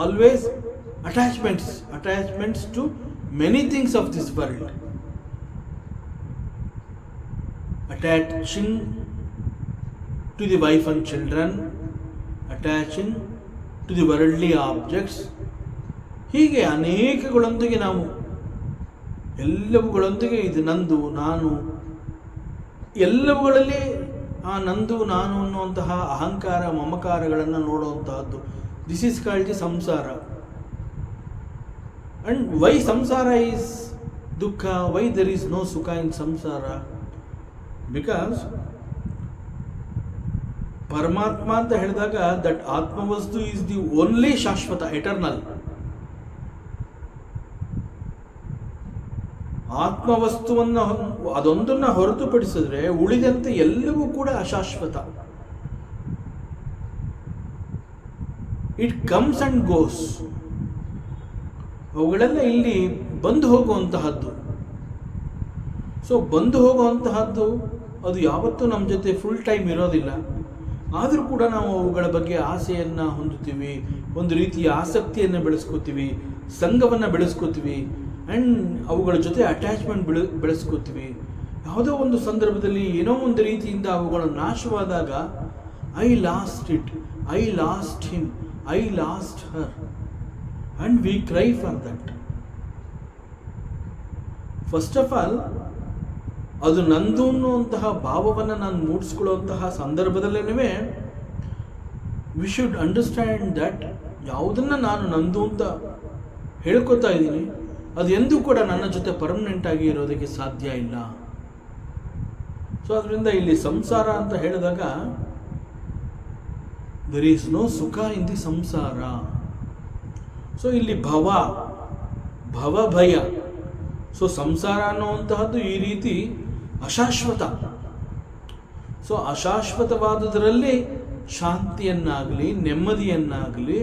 always attachments to many things of this world. Attaching to the wife and children, attaching to the worldly objects. ಹೀಗೆ ಅನೇಕಗಳೊಂದಿಗೆ ನಾವು ಎಲ್ಲವುಗಳೊಂದಿಗೆ ಇದು ನಂದು ನಾನು, ಎಲ್ಲವುಗಳಲ್ಲಿ ಆ ನಂದು ನಾನು ಅನ್ನುವಂತಹ ಅಹಂಕಾರ ಮಮಕಾರಗಳನ್ನು ನೋಡುವಂತಹದ್ದು. This is called the samsara. And why samsara is dukha, why there is no sukha in samsara? Because ಪರಮಾತ್ಮ ಅಂತ ಹೇಳಿದಾಗ ದಟ್ ಆತ್ಮವಸ್ತು ಈಸ್ ದಿ ಓನ್ಲಿ ಶಾಶ್ವತ, ಎಟರ್ನಲ್. ಆತ್ಮವಸ್ತುವನ್ನು ಅದೊಂದನ್ನು ಹೊರತುಪಡಿಸಿದ್ರೆ ಉಳಿದಂತೆ ಎಲ್ಲವೂ ಕೂಡ ಅಶಾಶ್ವತ. It comes and goes. ಅವುಗಳೆಲ್ಲ ಇಲ್ಲಿ ಬಂದು ಹೋಗುವಂತಹದ್ದು. ಸೊ ಬಂದು ಹೋಗುವಂತಹದ್ದು ಅದು ಯಾವತ್ತೂ ನಮ್ಮ ಜೊತೆ ಫುಲ್ ಟೈಮ್ ಇರೋದಿಲ್ಲ. ಆದರೂ ಕೂಡ ನಾವು ಅವುಗಳ ಬಗ್ಗೆ ಆಸೆಯನ್ನು ಹೊಂದುತ್ತೀವಿ, ಒಂದು ರೀತಿಯ ಆಸಕ್ತಿಯನ್ನು ಬೆಳೆಸ್ಕೋತೀವಿ, ಸಂಘವನ್ನು ಬೆಳೆಸ್ಕೋತೀವಿ, ಆ್ಯಂಡ್ ಅವುಗಳ ಜೊತೆ ಅಟ್ಯಾಚ್ಮೆಂಟ್ ಬೆಳೆಸ್ಕೋತೀವಿ. ಯಾವುದೋ ಒಂದು ಸಂದರ್ಭದಲ್ಲಿ ಏನೋ ಒಂದು ರೀತಿಯಿಂದ ಅವುಗಳ ನಾಶವಾದಾಗ I lost it, I lost him, I lost her, and we cry for that. First of all ಅದು ನಂದು ಅನ್ನುವಂತಹ ಭಾವವನ್ನು ನಾನು ಮೂಡಿಸ್ಕೊಳ್ಳುವಂತಹ ಸಂದರ್ಭದಲ್ಲೇನೇ ವಿ ಶುಡ್ ಅಂಡರ್ಸ್ಟ್ಯಾಂಡ್ ದಟ್ ಯಾವುದನ್ನು ನಾನು ನಂದು ಅಂತ ಹೇಳ್ಕೊತಾ ಇದ್ದೀನಿ ಅದು ಎಂದೂ ಕೂಡ ನನ್ನ ಜೊತೆ ಪರ್ಮನೆಂಟ್ ಆಗಿ ಇರೋದಕ್ಕೆ ಸಾಧ್ಯ ಇಲ್ಲ. ಸೊ ಅದರಿಂದ ಇಲ್ಲಿ ಸಂಸಾರ ಅಂತ ಹೇಳಿದಾಗ there is no sukha in the samsara. So ಇಲ್ಲಿ ಭವ ಭಯ. ಸೊ ಸಂಸಾರ ಅನ್ನುವಂತಹದ್ದು ಈ ರೀತಿ ಅಶಾಶ್ವತ. ಸೊ ಅಶಾಶ್ವತವಾದುದರಲ್ಲಿ ಶಾಂತಿಯನ್ನಾಗಲಿ ನೆಮ್ಮದಿಯನ್ನಾಗಲಿ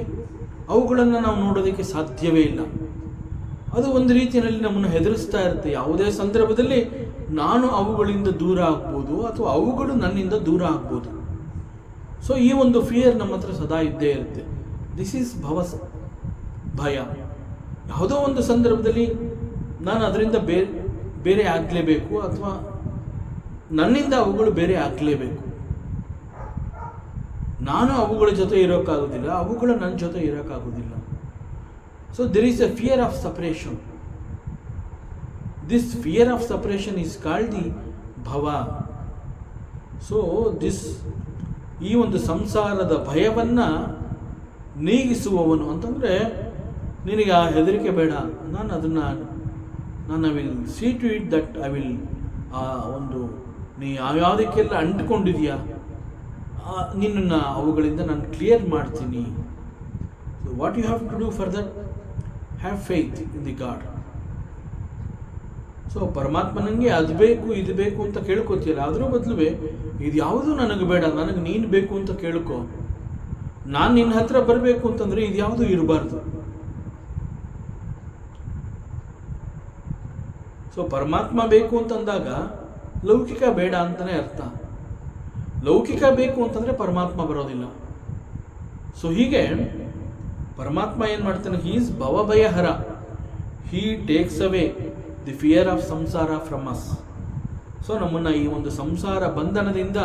ಅವುಗಳನ್ನು ನಾವು ನೋಡೋದಕ್ಕೆ ಸಾಧ್ಯವೇ ಇಲ್ಲ. ಅದು ಒಂದು ರೀತಿಯಲ್ಲಿ ನಮ್ಮನ್ನು ಹೆದರಿಸ್ತಾ ಇರುತ್ತೆ. ಯಾವುದೇ ಸಂದರ್ಭದಲ್ಲಿ ನಾನು ಅವುಗಳಿಂದ ದೂರ ಆಗ್ಬೋದು ಅಥವಾ ಅವುಗಳು ನನ್ನಿಂದ ದೂರ ಆಗ್ಬೋದು. ಸೊ ಈ ಒಂದು ಫಿಯರ್ ನಮ್ಮ ಹತ್ರ ಸದಾ ಇದ್ದೇ ಇರುತ್ತೆ. ದಿಸ್ ಈಸ್ ಭಯ. ಯಾವುದೋ ಒಂದು ಸಂದರ್ಭದಲ್ಲಿ ನಾನು ಅದರಿಂದ ಬೇರೆ ಆಗಲೇಬೇಕು ಅಥವಾ ನನ್ನಿಂದ ಅವುಗಳು ಬೇರೆ ಆಗಲೇಬೇಕು. ನಾನು ಅವುಗಳ ಜೊತೆ ಇರೋಕ್ಕಾಗೋದಿಲ್ಲ, ಅವುಗಳು ನನ್ನ ಜೊತೆ ಇರೋಕ್ಕಾಗೋದಿಲ್ಲ. So there is a fear of separation. This fear of separation is called the bhava. So ಈ ಒಂದು ಸಂಸಾರದ ಭಯವನ್ನು ನೀಗಿಸುವವನು ಅಂತಂದರೆ ನಿನಗೆ ಆ ಹೆದರಿಕೆ ಬೇಡ, ನಾನು will see to it that I will ಒಂದು ನೀ ಯಾವುದಕ್ಕೆಲ್ಲ ಅಂಟ್ಕೊಂಡಿದೆಯಾ ನಿನ್ನನ್ನು ಅವುಗಳಿಂದ ನಾನು ಕ್ಲಿಯರ್ ಮಾಡ್ತೀನಿ. So what you have to do for that? Have faith in the god. So ಪರಮಾತ್ಮನಿಗೆ ಅದು ಬೇಕು ಇದು ಬೇಕು ಅಂತ ಕೇಳ್ಕೊತೀಯಲ್ಲ, ಅದರ ಬದಲುವೆ ಇದು ಯಾವುದೂ ನನಗೆ ಬೇಡ, ನನಗೆ ನೀನು ಬೇಕು ಅಂತ ಕೇಳ್ಕೊ. ನಾನು ನಿನ್ನ ಹತ್ರ ಬರಬೇಕು ಅಂತಂದರೆ ಇದು ಯಾವುದೂ ಇರಬಾರ್ದು. ಸೊ ಪರಮಾತ್ಮ ಬೇಕು ಅಂತಂದಾಗ ಲೌಕಿಕ ಬೇಡ ಅಂತಲೇ ಅರ್ಥ. ಲೌಕಿಕ ಬೇಕು ಅಂತಂದರೆ ಪರಮಾತ್ಮ ಬರೋದಿಲ್ಲ. ಸೊ ಹೀಗೆ ಪರಮಾತ್ಮ ಏನು ಮಾಡ್ತಾನೆ? ಹೀ ಈಸ್ ಭವಭಯಹರ. He takes away the fear of samsara from us. So ನಮ್ಮನ್ನು ಈ ಒಂದು ಸಂಸಾರ ಬಂಧನದಿಂದ,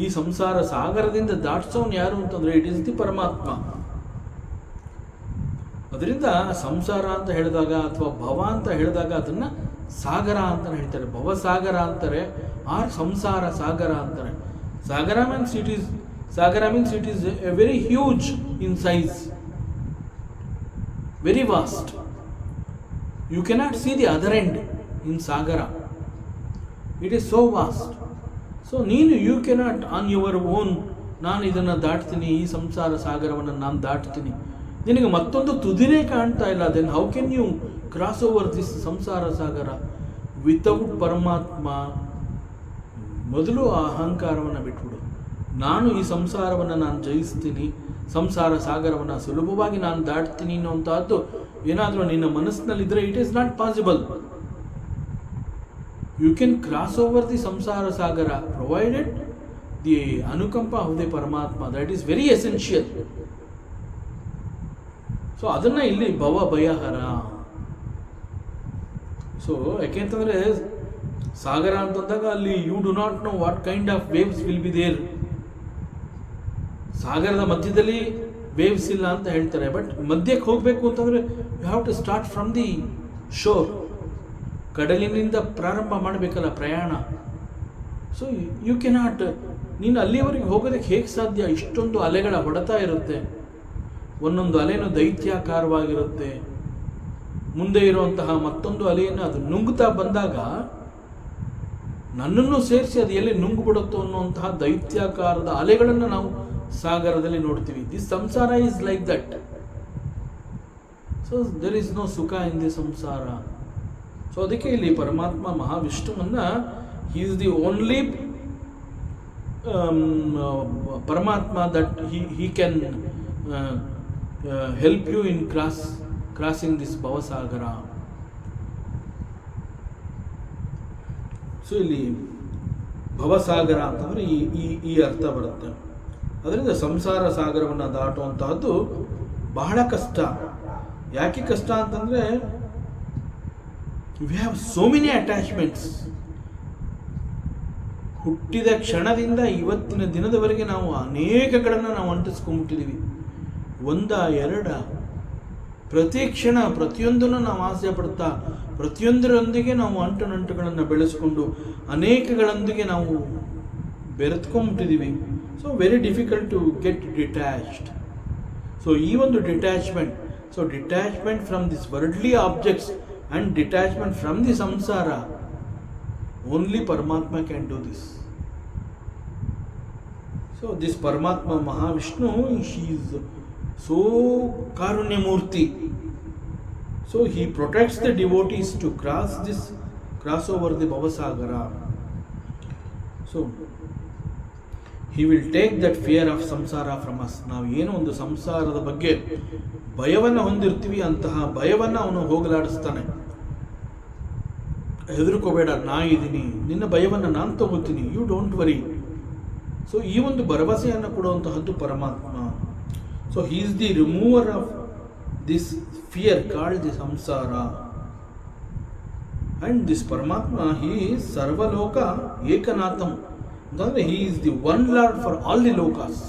ಈ ಸಂಸಾರ ಸಾಗರದಿಂದ ದಾಟಿಸೋನು ಯಾರು ಅಂತಂದರೆ ಇಟ್ ಈಸ್ ದಿ ಪರಮಾತ್ಮ. ಅದರಿಂದ ಸಂಸಾರ ಅಂತ ಹೇಳಿದಾಗ ಅಥವಾ ಭವ ಅಂತ ಹೇಳಿದಾಗ ಅದನ್ನು ಸಾಗರ ಅಂತ ಹೇಳ್ತಾರೆ, ಭವಸಾಗರ ಅಂತಾರೆ, ಆರ್ ಸಂಸಾರ ಸಾಗರ ಅಂತಾರೆ. Sagara means it is a very huge in size, very vast. You cannot see the other end in Sagara. It is so vast. So you cannot on your own, ನಾನು ಇದನ್ನು ದಾಟ್ತೀನಿ, ಈ ಸಂಸಾರ ಸಾಗರವನ್ನು ನಾನು ದಾಟ್ತೀನಿ, ನಿನಗೆ ಮತ್ತೊಂದು ತುದಿನೇ ಕಾಣ್ತಾ ಇಲ್ಲ. Then how can you cross over this ಸಂಸಾರ ಸಾಗರ ವಿತೌಟ್ ಪರಮಾತ್ಮ? ಮೊದಲು ಆ ಅಹಂಕಾರವನ್ನು ಬಿಟ್ಬಿಡು. ನಾನು ಈ ಸಂಸಾರವನ್ನು ನಾನು ಜಯಿಸ್ತೀನಿ, ಸಂಸಾರ ಸಾಗರವನ್ನು ಸುಲಭವಾಗಿ ನಾನು ದಾಟ್ತೀನಿ ಅನ್ನುವಂಥದ್ದು ಏನಾದರೂ ನಿನ್ನ ಮನಸ್ಸಿನಲ್ಲಿದ್ದರೆ it is not possible. You can cross over the samsara sagara provided the anukampa of the Paramatma. That is very essential. So ಅದನ್ನು ಇಲ್ಲಿ ಭವಭಯಹರ. ಸೊ ಯಾಕೆಂತಂದರೆ ಸಾಗರ ಅಂತಂದಾಗ ಅಲ್ಲಿ you do not know what kind of waves will be there. ಸಾಗರದ ಮಧ್ಯದಲ್ಲಿ ವೇವ್ಸ್ ಇಲ್ಲ ಅಂತ ಹೇಳ್ತಾರೆ, ಬಟ್ ಮಧ್ಯಕ್ಕೆ ಹೋಗಬೇಕು ಅಂತಂದರೆ you have to start from the shore. ಕಡಲಿನಿಂದ ಪ್ರಾರಂಭ ಮಾಡಬೇಕಲ್ಲ ಪ್ರಯಾಣ. ಸೊ ಯು ಕೆನಾಟ್, ನೀನು ಅಲ್ಲಿವರೆಗೆ ಹೋಗೋದಕ್ಕೆ ಹೇಗೆ ಸಾಧ್ಯ? ಇಷ್ಟೊಂದು ಅಲೆಗಳ ಹೊಡೆತ ಇರುತ್ತೆ, ಒಂದೊಂದು ಅಲೆನೂ ದೈತ್ಯಾಕಾರವಾಗಿರುತ್ತೆ. ಮುಂದೆ ಇರುವಂತಹ ಮತ್ತೊಂದು ಅಲೆಯನ್ನು ಅದು ನುಂಗುತ್ತಾ ಬಂದಾಗ ನನ್ನನ್ನು ಸೇರಿಸಿ ಅದು ಎಲ್ಲಿ ನುಂಗು ಬಿಡುತ್ತೋ ಅನ್ನುವಂತಹ ದೈತ್ಯಾಕಾರದ ಅಲೆಗಳನ್ನು ನಾವು ಸಾಗರದಲ್ಲಿ ನೋಡ್ತೀವಿ. This samsara is like that. So there is no sukha in the samsara. So ಅದಕ್ಕೆ ಇಲ್ಲಿ ಪರಮಾತ್ಮ ಮಹಾವಿಷ್ಣುವನ್ನ he is the only Paramatma that he can help you in crossing this bhavasagara. So ಇಲ್ಲಿ ಭವಸಾಗರ ಅಂತಂದರೆ ಈ ಅರ್ಥ ಬರುತ್ತೆ. ಅದರಿಂದ ಸಂಸಾರ ಸಾಗರವನ್ನು ದಾಟುವಂತಹದ್ದು ಬಹಳ ಕಷ್ಟ. ಯಾಕೆ ಕಷ್ಟ ಅಂತಂದರೆ we have so many attachments. ಹುಟ್ಟಿದ ಕ್ಷಣದಿಂದ ಇವತ್ತಿನ ದಿನದವರೆಗೆ ನಾವು ಅನೇಕಗಳನ್ನು ನಾವು ಅಂಟಿಸ್ಕೊಂಡ್ಬಿಟ್ಟಿದ್ದೀವಿ. ಒಂದ ಎರಡ, ಪ್ರತಿ ಕ್ಷಣ ಪ್ರತಿಯೊಂದನ್ನು ನಾವು ಆಸೆ ಪಡ್ತಾ ಪ್ರತಿಯೊಂದರೊಂದಿಗೆ ನಾವು ನಂಟುಗಳನ್ನು ಬೆಳೆಸ್ಕೊಂಡು ಅನೇಕಗಳೊಂದಿಗೆ ನಾವು ಬೆರೆತ್ಕೊಂಡ್ಬಿಟ್ಟಿದ್ದೀವಿ. So very difficult to get detached. So ಈ ಒಂದು detachment, so detachment from this worldly objects and detachment from the samsara, only Paramatma can do this. So this Paramatma Mahavishnu, she is so karunyamurti. So he protects the devotees to cross over the bhavasagara. So he will take that fear of samsara from us. ನಾವು ಏನು ಒಂದು ಸಂಸಾರದ ಬಗ್ಗೆ ಭಯವನ್ನು ಹೊಂದಿರ್ತೀವಿ, ಅಂತಹ ಭಯವನ್ನು ಅವನು ಹೋಗಲಾಡಿಸ್ತಾನೆ. ಹೆದರ್ಕೋಬೇಡ, ನಾ ಇದ್ದೀನಿ, ನಿನ್ನ ಭಯವನ್ನು ನಾನು ತಗೋತೀನಿ, ಯು ಡೋಂಟ್ ವರಿ. ಸೊ ಈ ಒಂದು ಭರವಸೆಯನ್ನು ಕೊಡುವಂತಹದ್ದು ಪರಮಾತ್ಮ. So he is the remover of this fear called the samsara. And this Paramatma, he is Sarvaloka Ekanatham. That he is the one Lord for all the lokas.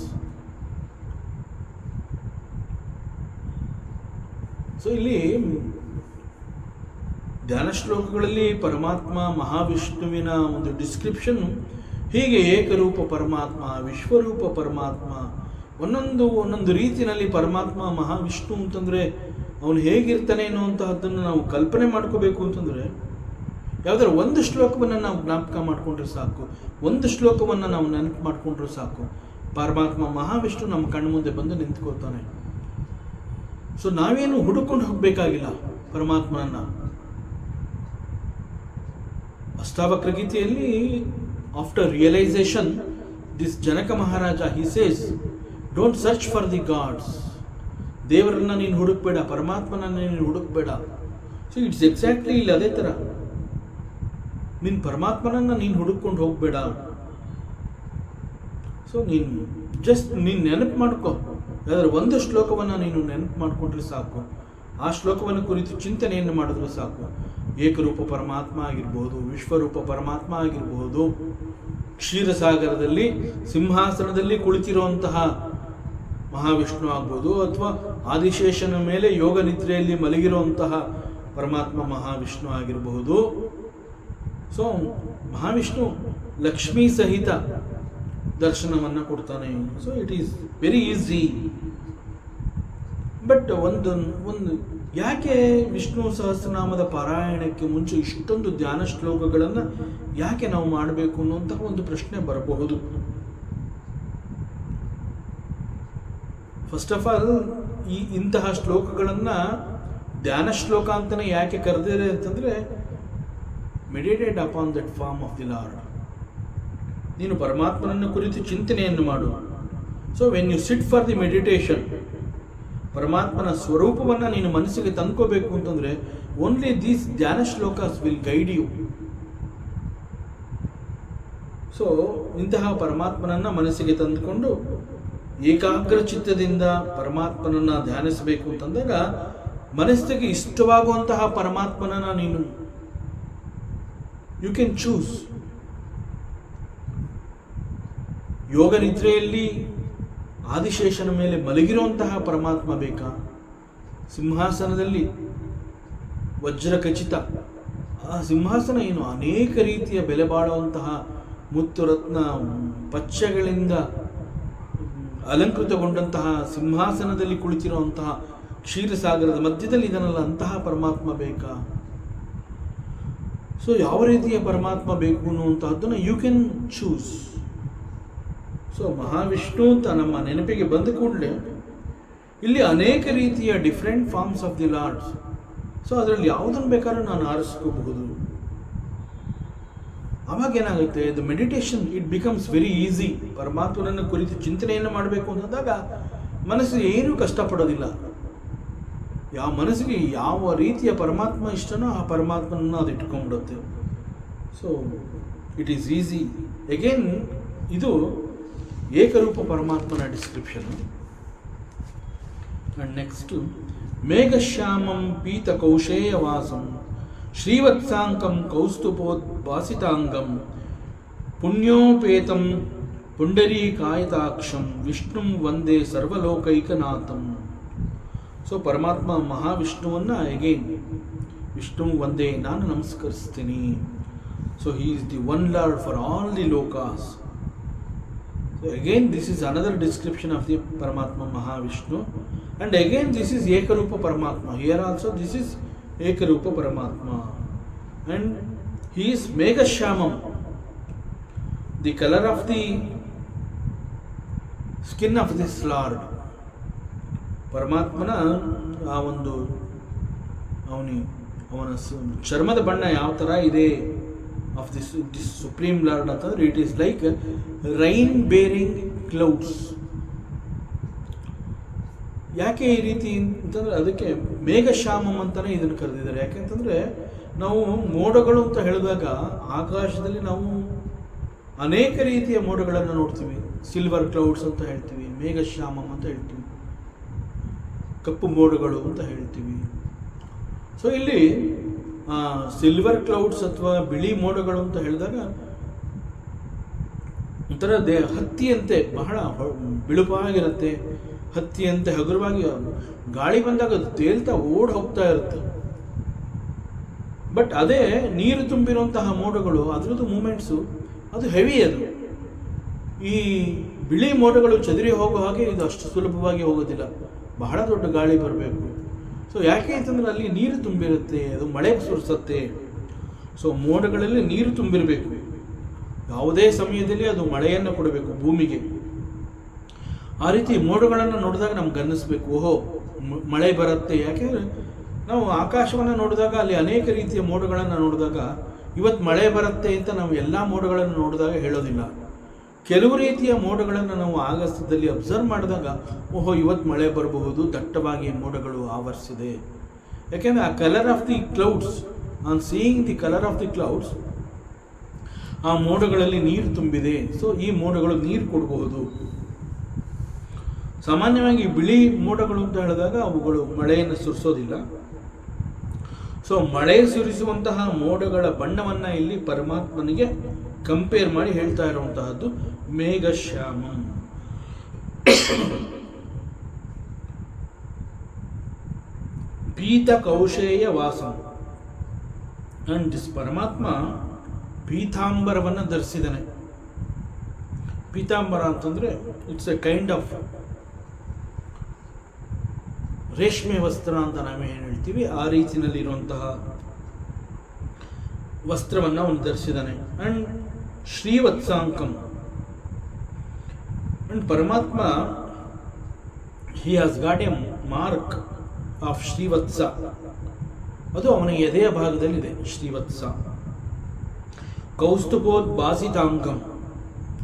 So ಇಲ್ಲಿ ಧ್ಯಾನ ಶ್ಲೋಕಗಳಲ್ಲಿ ಪರಮಾತ್ಮ ಮಹಾವಿಷ್ಣುವಿನ ಒಂದು ಡಿಸ್ಕ್ರಿಪ್ಷನ್ ಹೀಗೆ ಏಕರೂಪ ಪರಮಾತ್ಮ, ವಿಶ್ವರೂಪ ಪರಮಾತ್ಮ, ಒಂದೊಂದು ರೀತಿಯಲ್ಲಿ ಪರಮಾತ್ಮ ಮಹಾವಿಷ್ಣು ಅಂತಂದರೆ ಅವನು ಹೇಗಿರ್ತಾನೆ ಅನ್ನುವಂತಹದ್ದನ್ನು ನಾವು ಕಲ್ಪನೆ ಮಾಡ್ಕೋಬೇಕು ಅಂತಂದರೆ ಯಾವುದಾದ್ರು ಒಂದು ಶ್ಲೋಕವನ್ನು ನಾವು ಜ್ಞಾಪಕ ಮಾಡಿಕೊಂಡ್ರೆ ಸಾಕು, ಒಂದು ಶ್ಲೋಕವನ್ನು ನಾವು ನೆನಪು ಮಾಡಿಕೊಂಡ್ರೆ ಸಾಕು, ಪರಮಾತ್ಮ ಮಹಾವಿಷ್ಣು ನಮ್ಮ ಕಣ್ಣು ಮುಂದೆ ಬಂದು ನಿಂತ್ಕೋತಾನೆ. ಸೊ ನಾವೇನು ಹುಡುಕೊಂಡು ಹೋಗಬೇಕಾಗಿಲ್ಲ ಪರಮಾತ್ಮನನ್ನು. ಅಷ್ಟಾವಕ್ರ ಗೀತೆಯಲ್ಲಿ after realisation this Janaka Maharaja he says, don't search for the gods. ದೇವರನ್ನ ನೀನು ಹುಡುಕ್ಬೇಡ, ಪರಮಾತ್ಮನನ್ನು ನೀನು ಹುಡುಕ್ಬೇಡ. ಸೊ ಇಟ್ಸ್ ಎಕ್ಸಾಕ್ಟ್ಲಿ ಇಲ್ಲಿ ಅದೇ ಥರ. ನೀನು ಪರಮಾತ್ಮನನ್ನು ನೀನು ಹುಡುಕೊಂಡು ಹೋಗಬೇಡ. ಸೊ ನೀನು ನೆನಪು ಮಾಡ್ಕೊ, ಯಾವ್ದಾದ್ರು ಒಂದು ಶ್ಲೋಕವನ್ನು ನೀನು ನೆನಪು ಮಾಡಿಕೊಂಡ್ರೆ ಸಾಕು, ಆ ಶ್ಲೋಕವನ್ನು ಕುರಿತು ಚಿಂತನೆಯನ್ನು ಮಾಡಿದ್ರೆ ಸಾಕು. ಏಕರೂಪ ಪರಮಾತ್ಮ ಆಗಿರ್ಬೋದು, ವಿಶ್ವರೂಪ ಪರಮಾತ್ಮ ಆಗಿರ್ಬೋದು, ಕ್ಷೀರಸಾಗರದಲ್ಲಿ ಸಿಂಹಾಸನದಲ್ಲಿ ಕುಳಿತಿರುವಂತಹ ಮಹಾವಿಷ್ಣು ಆಗ್ಬೋದು, ಅಥವಾ ಆದಿಶೇಷನ ಮೇಲೆ ಯೋಗ ನಿದ್ರೆಯಲ್ಲಿ ಮಲಗಿರುವಂತಹ ಪರಮಾತ್ಮ ಮಹಾವಿಷ್ಣು ಆಗಿರಬಹುದು. ಸೊ ಮಹಾವಿಷ್ಣು ಲಕ್ಷ್ಮೀ ಸಹಿತ ದರ್ಶನವನ್ನು ಕೊಡ್ತಾನೆ. So it is very easy. But ಒಂದು ಯಾಕೆ ವಿಷ್ಣು ಸಹಸ್ರನಾಮದ ಪಾರಾಯಣಕ್ಕೆ ಮುಂಚೆ ಇಷ್ಟೊಂದು ಧ್ಯಾನ ಶ್ಲೋಕಗಳನ್ನು ಯಾಕೆ ನಾವು ಮಾಡಬೇಕು ಅನ್ನುವಂತಹ ಒಂದು ಪ್ರಶ್ನೆ ಬರಬಹುದು. ಫಸ್ಟ್ ಆಫ್ ಆಲ್ ಇಂತಹ ಶ್ಲೋಕಗಳನ್ನು ಧ್ಯಾನ ಶ್ಲೋಕ ಅಂತಲೇ ಯಾಕೆ ಕರೆದಿದೆ ಅಂತಂದರೆ, meditate upon that form of the lord. ನೀನು ಪರಮಾತ್ಮನನ್ನು ಕುರಿತು ಚಿಂತನೆಯನ್ನು ಮಾಡು. So when you sit for the meditation, ಪರಮಾತ್ಮನ ಸ್ವರೂಪವನ್ನು ನೀನು ಮನಸ್ಸಿಗೆ ತಂದ್ಕೋಬೇಕು ಅಂತಂದರೆ ಓನ್ಲಿ ದೀಸ್ ಧ್ಯಾನ ಶ್ಲೋಕಾಸ್ ವಿಲ್ ಗೈಡ್ ಯು. ಸೊ ಇಂತಹ ಪರಮಾತ್ಮನನ್ನು ಮನಸ್ಸಿಗೆ ತಂದುಕೊಂಡು ಏಕಾಗ್ರ ಚಿತ್ತದಿಂದ ಪರಮಾತ್ಮನನ್ನು ಧ್ಯಾನಿಸಬೇಕು ಅಂತಂದಾಗ ಮನಸ್ಸಿಗೆ ಇಷ್ಟವಾಗುವಂತಹ ಪರಮಾತ್ಮನನ್ನು ನೀನು ಯು ಕ್ಯಾನ್ ಚೂಸ್. ಯೋಗ ನಿದ್ರೆಯಲ್ಲಿ ಆದಿಶೇಷನ ಮೇಲೆ ಮಲಗಿರುವಂತಹ ಪರಮಾತ್ಮ ಬೇಕಾ, ಸಿಂಹಾಸನದಲ್ಲಿ ವಜ್ರ ಖಚಿತ ಆ ಸಿಂಹಾಸನ ಏನು ಅನೇಕ ರೀತಿಯ ಬೆಲೆ ಬಾಳುವಂತಹ ಮುತ್ತು ರತ್ನ ಪಚ್ಚೆಗಳಿಂದ ಅಲಂಕೃತಗೊಂಡಂತಹ ಸಿಂಹಾಸನದಲ್ಲಿ ಕುಳಿತಿರುವಂತಹ ಕ್ಷೀರಸಾಗರದ ಮಧ್ಯದಲ್ಲಿ ಇದನ್ನಲ್ಲ, ಅಂತಹ ಪರಮಾತ್ಮ ಬೇಕಾ? ಸೊ ಯಾವ ರೀತಿಯ ಪರಮಾತ್ಮ ಬೇಕು ಅನ್ನುವಂತಹದ್ದನ್ನು you can choose. So Mahavishnu ಅಂತ ನಮ್ಮ ನೆನಪಿಗೆ ಬಂದ ಕೂಡಲೇ ಇಲ್ಲಿ ಅನೇಕ ರೀತಿಯ different forms of the lords. So ಅದರಲ್ಲಿ ಯಾವುದನ್ನು ಬೇಕಾದ್ರೂ ನಾನು ಆರಿಸ್ಕೋಬಹುದು. ಅವಾಗ ಏನಾಗುತ್ತೆ, the meditation it becomes very easy. ಪರಮಾತ್ಮನನ್ನು ಕುರಿತು ಚಿಂತನೆಯನ್ನು ಮಾಡಬೇಕು ಅಂತಂದಾಗ ಮನಸ್ಸಿಗೆ ಏನೂ ಕಷ್ಟಪಡೋದಿಲ್ಲ. ಯಾವ ಮನಸ್ಸಿಗೆ ಯಾವ ರೀತಿಯ ಪರಮಾತ್ಮ ಇಷ್ಟನೋ ಆ ಪರಮಾತ್ಮನನ್ನು ಅದು ಇಟ್ಕೊಂಡ್ಬಿಡುತ್ತೆ. So it is easy. Again ಇದು ಏಕರೂಪ ಪರಮಾತ್ಮನ ಡಿಸ್ಕ್ರಿಪ್ಷನ್. ಆ್ಯಂಡ್ ನೆಕ್ಸ್ಟು ಮೇಘಶ್ಯಾಮಂ ಪೀತ ಕೌಶೇಯವಾಸಂ ಶ್ರೀವತ್ಸಾಂಕಂ ಕೌಸ್ತುಭೋದ್ಭಾಸಿತಾಂಗಂ ಪುಣ್ಯೋಪೇತಂ ಪುಂಡರೀಕಾಯತಾಕ್ಷಂ ವಿಷ್ಣುಂ ವಂದೇ ಸರ್ವಲೋಕೈಕನಾಥಂ. ಸೊ ಪರಮಾತ್ಮ ಮಹಾವಿಷ್ಣುವನ್ನು ಅಗೇನ್ ವಿಷ್ಣು ಒಂದೇ ನಾನು ನಮಸ್ಕರಿಸ್ತೀನಿ. So he is the one lord for all the lokas. So again this is another description of the Paramatma Mahavishnu. And again this is ekarupa Paramatma. Here also this is ekarupa Paramatma. And he is ಮೇಘಶ್ಯಾಮಂ, the colour of the skin of this lord. ಪರಮಾತ್ಮನ ಆ ಒಂದು ಅವನ ಚರ್ಮದ ಬಣ್ಣ ಯಾವ ಥರ ಇದೆ ಆಫ್ ದಿಸ್ ಸುಪ್ರೀಂ ಲಾರ್ಡ್ ಅಂತಂದರೆ it is like rain bearing clouds. ಯಾಕೆ ಈ ರೀತಿ ಅಂತಂದರೆ ಅದಕ್ಕೆ ಮೇಘಶ್ಯಾಮಂ ಅಂತಲೇ ಇದನ್ನು ಕರೆದಿದ್ದಾರೆ. ಯಾಕೆಂತಂದರೆ ನಾವು ಮೋಡಗಳು ಅಂತ ಹೇಳಿದಾಗ ಆಕಾಶದಲ್ಲಿ ನಾವು ಅನೇಕ ರೀತಿಯ ಮೋಡಗಳನ್ನು ನೋಡ್ತೀವಿ. ಸಿಲ್ವರ್ ಕ್ಲೌಡ್ಸ್ ಅಂತ ಹೇಳ್ತೀವಿ, ಮೇಘಶ್ಯಾಮಂ ಅಂತ ಹೇಳ್ತೀವಿ, ಕಪ್ಪು ಮೋಡಗಳು ಅಂತ ಹೇಳ್ತೀವಿ. ಸೊ ಇಲ್ಲಿ ಸಿಲ್ವರ್ ಕ್ಲೌಡ್ಸ್ ಅಥವಾ ಬಿಳಿ ಮೋಡಗಳು ಅಂತ ಹೇಳಿದಾಗ ಒಂಥರ ಹತ್ತಿಯಂತೆ ಬಹಳ ಬಿಳುಪಾಗಿರುತ್ತೆ, ಹತ್ತಿಯಂತೆ ಹಗುರವಾಗಿ ಗಾಳಿ ಬಂದಾಗ ಅದು ತೇಲ್ತಾ ಓಡ್ ಹೋಗ್ತಾ ಇರುತ್ತೆ. ಬಟ್ ಅದೇ ನೀರು ತುಂಬಿರುವಂತಹ ಮೋಡಗಳು ಅದರದ್ದು ಮೂಮೆಂಟ್ಸು ಅದು ಹೆವಿ. ಅದು ಈ ಬಿಳಿ ಮೋಡಗಳು ಚದುರಿ ಹೋಗೋ ಹಾಗೆ ಇದು ಅಷ್ಟು ಸುಲಭವಾಗಿ ಹೋಗೋದಿಲ್ಲ, ಬಹಳ ದೊಡ್ಡ ಗಾಳಿ ಬರಬೇಕು. ಸೊ ಯಾಕೆ ಅಂತಂದರೆ ಅಲ್ಲಿ ನೀರು ತುಂಬಿರುತ್ತೆ, ಅದು ಮಳೆ ಸುರಿಸುತ್ತೆ. ಸೊ ಮೋಡಗಳಲ್ಲಿ ನೀರು ತುಂಬಿರಬೇಕು, ಯಾವುದೇ ಸಮಯದಲ್ಲಿ ಅದು ಮಳೆಯನ್ನು ಕೊಡಬೇಕು ಭೂಮಿಗೆ. ಆ ರೀತಿ ಮೋಡಗಳನ್ನು ನೋಡಿದಾಗ ನಮ್ಗೆ ಅನ್ನಿಸ್ಬೇಕು, ಓಹೋ ಮಳೆ ಬರುತ್ತೆ. ಯಾಕೆಂದರೆ ನಾವು ಆಕಾಶವನ್ನು ನೋಡಿದಾಗ ಅಲ್ಲಿ ಅನೇಕ ರೀತಿಯ ಮೋಡಗಳನ್ನು ನೋಡಿದಾಗ ಇವತ್ತು ಮಳೆ ಬರುತ್ತೆ ಅಂತ ನಾವು ಎಲ್ಲ ಮೋಡಗಳನ್ನು ನೋಡಿದಾಗ ಹೇಳೋದಿಲ್ಲ. ಕೆಲವು ರೀತಿಯ ಮೋಡಗಳನ್ನು ನಾವು ಆಗಸದಲ್ಲಿ ಅಬ್ಸರ್ವ್ ಮಾಡಿದಾಗ ಓಹೋ ಇವತ್ತು ಮಳೆ ಬರಬಹುದು, ದಟ್ಟವಾಗಿ ಮೋಡಗಳು ಆವರಿಸಿದೆ. ಯಾಕೆಂದರೆ ಆ colour of the clouds, on seeing the colour of the clouds, ಆ ಮೋಡಗಳಲ್ಲಿ ನೀರು ತುಂಬಿದೆ. ಸೊ ಈ ಮೋಡಗಳು ನೀರು ಕೊಡಬಹುದು. ಸಾಮಾನ್ಯವಾಗಿ ಬಿಳಿ ಮೋಡಗಳು ಅಂತ ಹೇಳಿದಾಗ ಅವುಗಳು ಮಳೆಯನ್ನು ಸುರಿಸೋದಿಲ್ಲ. ಸೊ ಮಳೆ ಸುರಿಸುವಂತಹ ಮೋಡಗಳ ಬಣ್ಣವನ್ನು ಇಲ್ಲಿ ಪರಮಾತ್ಮನಿಗೆ ಕಂಪೇರ್ ಮಾಡಿ ಹೇಳ್ತಾ ಇರುವಂತಹದ್ದು ಮೇಘಶ್ಯಾಮಂ. ಪೀತ ಕೌಶೇಯ ವಾಸಂ. ಅಂಡ್ ದಿಸ್ ಪರಮಾತ್ಮ ಪೀತಾಂಬರವನ್ನು ಧರಿಸಿದ್ದಾನೆ. ಪೀತಾಂಬರ ಅಂತಂದರೆ ಇಟ್ಸ್ ಎ ಕೈಂಡ್ ಆಫ್ ರೇಷ್ಮೆ ವಸ್ತ್ರ ಅಂತ ನಾವೇನು ಹೇಳ್ತೀವಿ, ಆ ರೀತಿಯಲ್ಲಿರುವಂತಹ ವಸ್ತ್ರವನ್ನು ಅವನು ಧರಿಸಿದ್ದಾನೆ. ಆ್ಯಂಡ್ ಶ್ರೀವತ್ಸಾಂಕಂ. ಆ್ಯಂಡ್ ಪರಮಾತ್ಮ he has got a mark of Shrivatsa. ಅದು ಅವನ ಎದೆಯ ಭಾಗದಲ್ಲಿದೆ ಶ್ರೀವತ್ಸ. ಕೌಸ್ತುಭೋದ್ಭಾಸಿತಾಂಗಂ.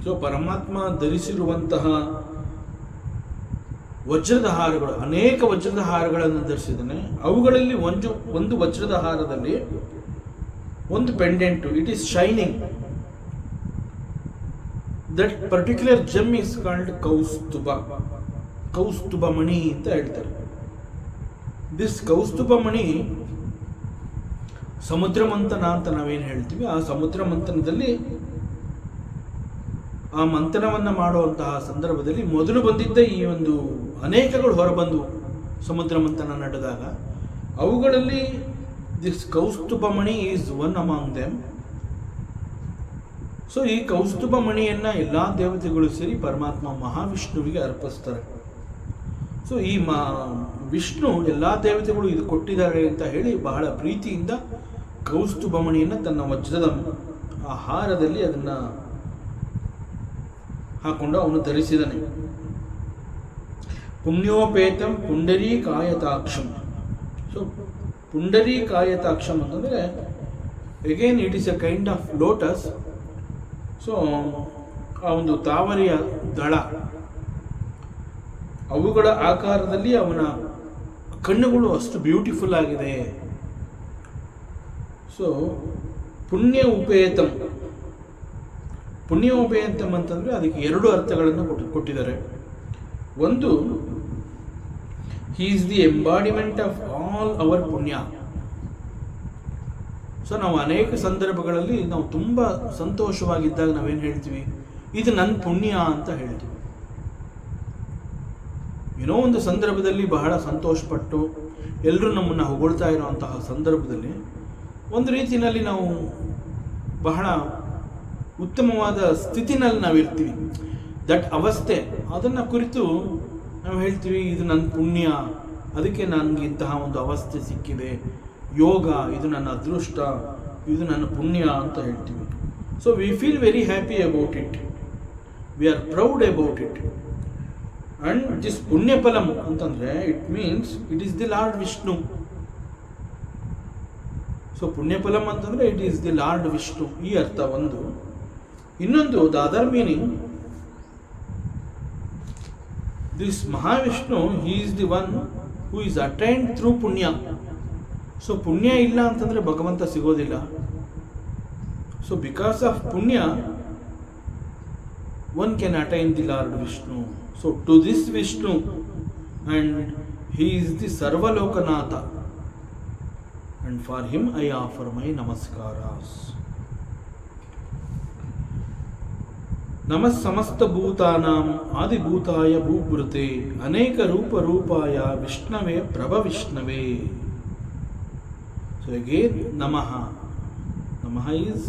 ಸೊ ಪರಮಾತ್ಮ ಧರಿಸಿರುವಂತಹ ವಜ್ರದ ಹಾರಗಳು, ಅನೇಕ ವಜ್ರದ ಹಾರಗಳನ್ನು ಧರಿಸಿದ್ದಾನೆ. ಅವುಗಳಲ್ಲಿ ಒಂದು ವಜ್ರದ ಹಾರದಲ್ಲಿ ಒಂದು pendant, it is shining. That particular gem is called Kaustubha. Kaustubha ಮಣಿ ಅಂತ ಹೇಳ್ತಾರೆ. ದಿಸ್ ಕೌಸ್ತುಭ ಮಣಿ ಸಮುದ್ರ ಮಂಥನ ಅಂತ ನಾವೇನು ಹೇಳ್ತೀವಿ, ಆ ಸಮುದ್ರ ಮಂಥನದಲ್ಲಿ ಆ ಮಂಥನವನ್ನು ಮಾಡುವಂತಹ ಸಂದರ್ಭದಲ್ಲಿ ಮೊದಲು ಬಂದಿದ್ದ ಈ ಒಂದು ಅನೇಕಗಳು ಹೊರಬಂದು ಸಮುದ್ರ ಮಂಥನ ನಡೆದಾಗ ಅವುಗಳಲ್ಲಿ this Kaustubha Mani is one among them. So ಈ ಕೌಸ್ತುಭ ಮಣಿಯನ್ನು ಎಲ್ಲ ದೇವತೆಗಳು ಸೇರಿ ಪರಮಾತ್ಮ ಮಹಾವಿಷ್ಣುವಿಗೆ ಅರ್ಪಿಸ್ತಾರೆ. ಸೊ ಈ ವಿಷ್ಣು ಎಲ್ಲ ದೇವತೆಗಳು ಇದು ಕೊಟ್ಟಿದ್ದಾರೆ ಅಂತ ಹೇಳಿ ಬಹಳ ಪ್ರೀತಿಯಿಂದ ಕೌಸ್ತುಭಮಣಿಯನ್ನು ತನ್ನ ವಜ್ರದ ಹಾರದಲ್ಲಿ ಅದನ್ನು ಹಾಕೊಂಡು ಅವನು ಧರಿಸಿದನೆ. ಪುಣ್ಯೋಪೇತಂ ಪುಂಡರೀಕಾಯತಾಕ್ಷಂ. ಸೊ ಪುಂಡರೀಕಾಯತಾಕ್ಷಂ ಅಂತಂದರೆ again it is A kind of lotus. So ಆ ಒಂದು ತಾವರೆಯ ದಳ, ಅವುಗಳ ಆಕಾರದಲ್ಲಿ ಅವನ ಕಣ್ಣುಗಳು ಅಷ್ಟು ಬ್ಯೂಟಿಫುಲ್ ಆಗಿದೆ. ಸೊ ಪುಣ್ಯ ಉಪೇತಂ ಅಂತಂದರೆ ಅದಕ್ಕೆ ಎರಡು ಅರ್ಥಗಳನ್ನು ಕೊಟ್ಟಿದ್ದಾರೆ. ಒಂದು, ಹಿ is the embodiment of all our ಪುಣ್ಯ. ಸೊ ನಾವು ಅನೇಕ ಸಂದರ್ಭಗಳಲ್ಲಿ ನಾವು ತುಂಬ ಸಂತೋಷವಾಗಿದ್ದಾಗ ನಾವೇನು ಹೇಳ್ತೀವಿ, ಇದು ನನ್ನ ಪುಣ್ಯ ಅಂತ ಹೇಳ್ತೀವಿ. ಏನೋ ಒಂದು ಸಂದರ್ಭದಲ್ಲಿ ಬಹಳ ಸಂತೋಷಪಟ್ಟು ಎಲ್ಲರೂ ನಮ್ಮನ್ನು ಹೊಗಳ್ತಾ ಇರೋವಂತಹ ಸಂದರ್ಭದಲ್ಲಿ ಒಂದು ರೀತಿಯಲ್ಲಿ ನಾವು ಬಹಳ ಉತ್ತಮವಾದ ಸ್ಥಿತಿನಲ್ಲಿ ನಾವಿರ್ತೀವಿ. ದಟ್ ಅವಸ್ಥೆ, ಅದನ್ನು ಕುರಿತು ನಾವು ಹೇಳ್ತೀವಿ, ಇದು ನನ್ನ ಪುಣ್ಯ, ಅದಕ್ಕೆ ನನಗೆ ಇಂತಹ ಒಂದು ಅವಸ್ಥೆ ಸಿಕ್ಕಿದೆ, ಯೋಗ ಇದು ನನ್ನ ಅದೃಷ್ಟ, ಇದು ನನ್ನ ಪುಣ್ಯ ಅಂತ ಹೇಳ್ತೀವಿ. So we feel very happy about it, we are proud about it. And this ಪುಣ್ಯಫಲಂ ಅಂತಂದರೆ it means it is the lord Vishnu. So ಪುಣ್ಯಫಲಂ ಅಂತಂದರೆ it is the lord Vishnu, ಈ ಅರ್ಥ ಒಂದು. ಇನ್ನೊಂದು, the other meaning, this Mahavishnu, he is the one who is attained through punya. So ಪುಣ್ಯ ಇಲ್ಲ ಅಂತಂದರೆ ಭಗವಂತ ಸಿಗೋದಿಲ್ಲ. So because of punya one can attain the Lord Vishnu. So to this Vishnu, and he is the Sarvalokanatha, and for him I offer my namaskaras. Namas samasta bhutanam adibhutaya bhubrute aneka rupa rupaya Vishnave Prabha Vishnave. So again, Namaha. Namaha is,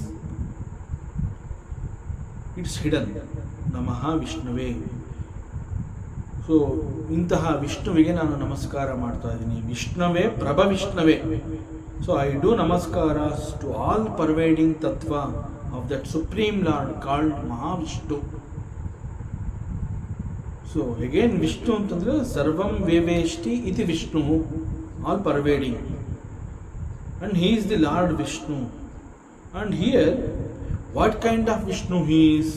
it's hidden. ನಮಃ ವಿಷ್ಣುವೇ. ಸೊ ಇಂತಹ ವಿಷ್ಣುವಿಗೆ ನಾನು ನಮಸ್ಕಾರ ಮಾಡ್ತಾ ಇದ್ದೀನಿ. ವಿಷ್ಣುವೇ ಪ್ರಭ ವಿಷ್ಣುವೇ. So I do namaskaras to all pervading tattva of that supreme lord called Mahavishnu. So again Vishnu ಅಂತಂದರೆ ಸರ್ವಂ ವೇವೇಷ್ಟಿ ಇತಿ Vishnu, all pervading, and he is the lord Vishnu. And here what kind of Vishnu he is?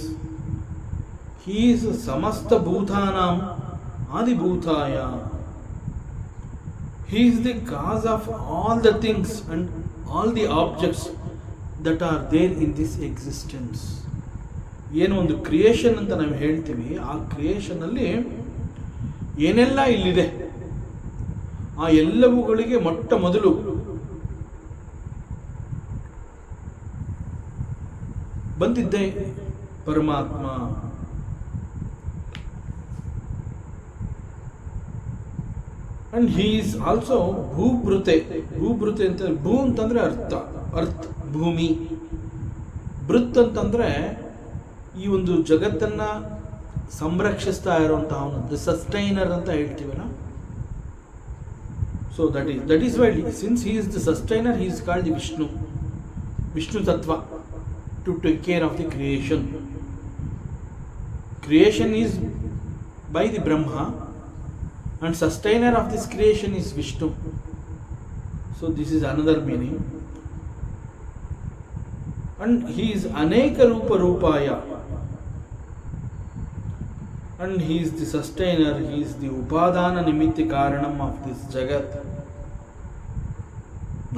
He is samasta bhutanam adibhutaya. He is the cause of all the things and all the objects that are there in this existence. ಏನು ಒಂದು ಕ್ರಿಯೇಷನ್ ಅಂತ ನಾವು ಹೇಳ್ತೀವಿ, ಆ ಕ್ರಿಯೇಷನಲ್ಲಿ ಏನೆಲ್ಲ ಇಲ್ಲಿದೆ ಆ ಎಲ್ಲವುಗಳಿಗೆ ಮೊಟ್ಟ ಮೊದಲು ಬಂದಿದ್ದೆ Paramatma. And he is also ಭೂಭೃತೆ. ಭೂಭೃತೆ ಅಂತ, ಭೂ ಅಂತಂದರೆ ಅರ್ಥ ಭೂಮಿ, ಭೃತ್ ಅಂತಂದರೆ ಈ ಒಂದು ಜಗತ್ತನ್ನು ಸಂರಕ್ಷಿಸ್ತಾ ಇರುವಂತಹ ಒಂದು ಸಸ್ಟೈನರ್ ಅಂತ ಹೇಳ್ತೀವಲ್ಲ. So that is why since he is the sustainer, he is called the Vishnu, Vishnu tattva, to take care of the creation. Creation is by the Brahma and sustainer of this creation is Vishnu. So this is another meaning. And he is Aneka Rupa Rupaya. And he is the sustainer, he is the Upadana Nimitti Karanam of this Jagat.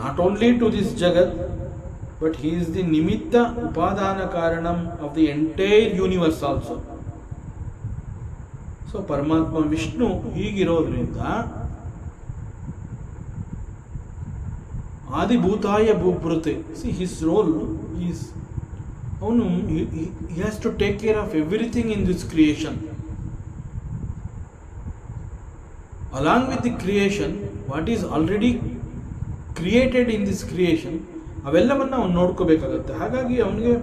Not only to this Jagat, but he is the Nimitta Upadana Karanam of the entire universe also. So Paramatma Vishnu ಹೀಗಿರೋದ್ರಿಂದ ಆದಿಭೂತಾಯ ಭೂಭೃತೆ. ಸಿ ಹಿಸ್ ರೋಲ್ ಈಸ್, ಅವನು he has to take care of everything in this creation. Along with the creation, what is already created in this creation, ಅವೆಲ್ಲವನ್ನು ಅವನು ನೋಡ್ಕೋಬೇಕಾಗತ್ತೆ. ಹಾಗಾಗಿ ಅವನಿಗೆ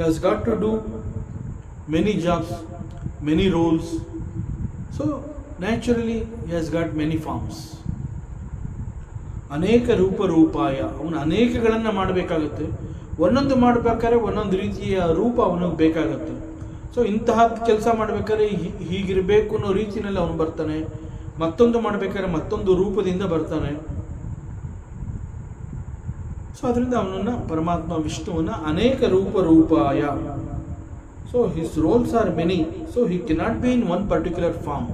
has got to do many jobs, many roles. So naturally he has got many forms. ಅನೇಕ ರೂಪಾಯ, ಅವನು ಅನೇಕಗಳನ್ನು ಮಾಡಬೇಕಾಗುತ್ತೆ. ಒಂದೊಂದು ಮಾಡಬೇಕಾದ್ರೆ ಒಂದೊಂದು ರೀತಿಯ ರೂಪ ಅವನಿಗೆ ಬೇಕಾಗುತ್ತೆ. ಸೊ ಇಂತಹ ಕೆಲಸ ಮಾಡಬೇಕಾದ್ರೆ ಹೀಗಿರಬೇಕು ಅನ್ನೋ ರೀತಿಯಲ್ಲಿ ಅವನು ಬರ್ತಾನೆ. ಮತ್ತೊಂದು ಮಾಡಬೇಕಾದ್ರೆ ಮತ್ತೊಂದು ರೂಪದಿಂದ ಬರ್ತಾನೆ. ಸೊ ಅದರಿಂದ ಅವನನ್ನು ಪರಮಾತ್ಮ ವಿಷ್ಣುವನ್ನ ಅನೇಕ ರೂಪಾಯ. So his roles are many. So he cannot be in one particular form.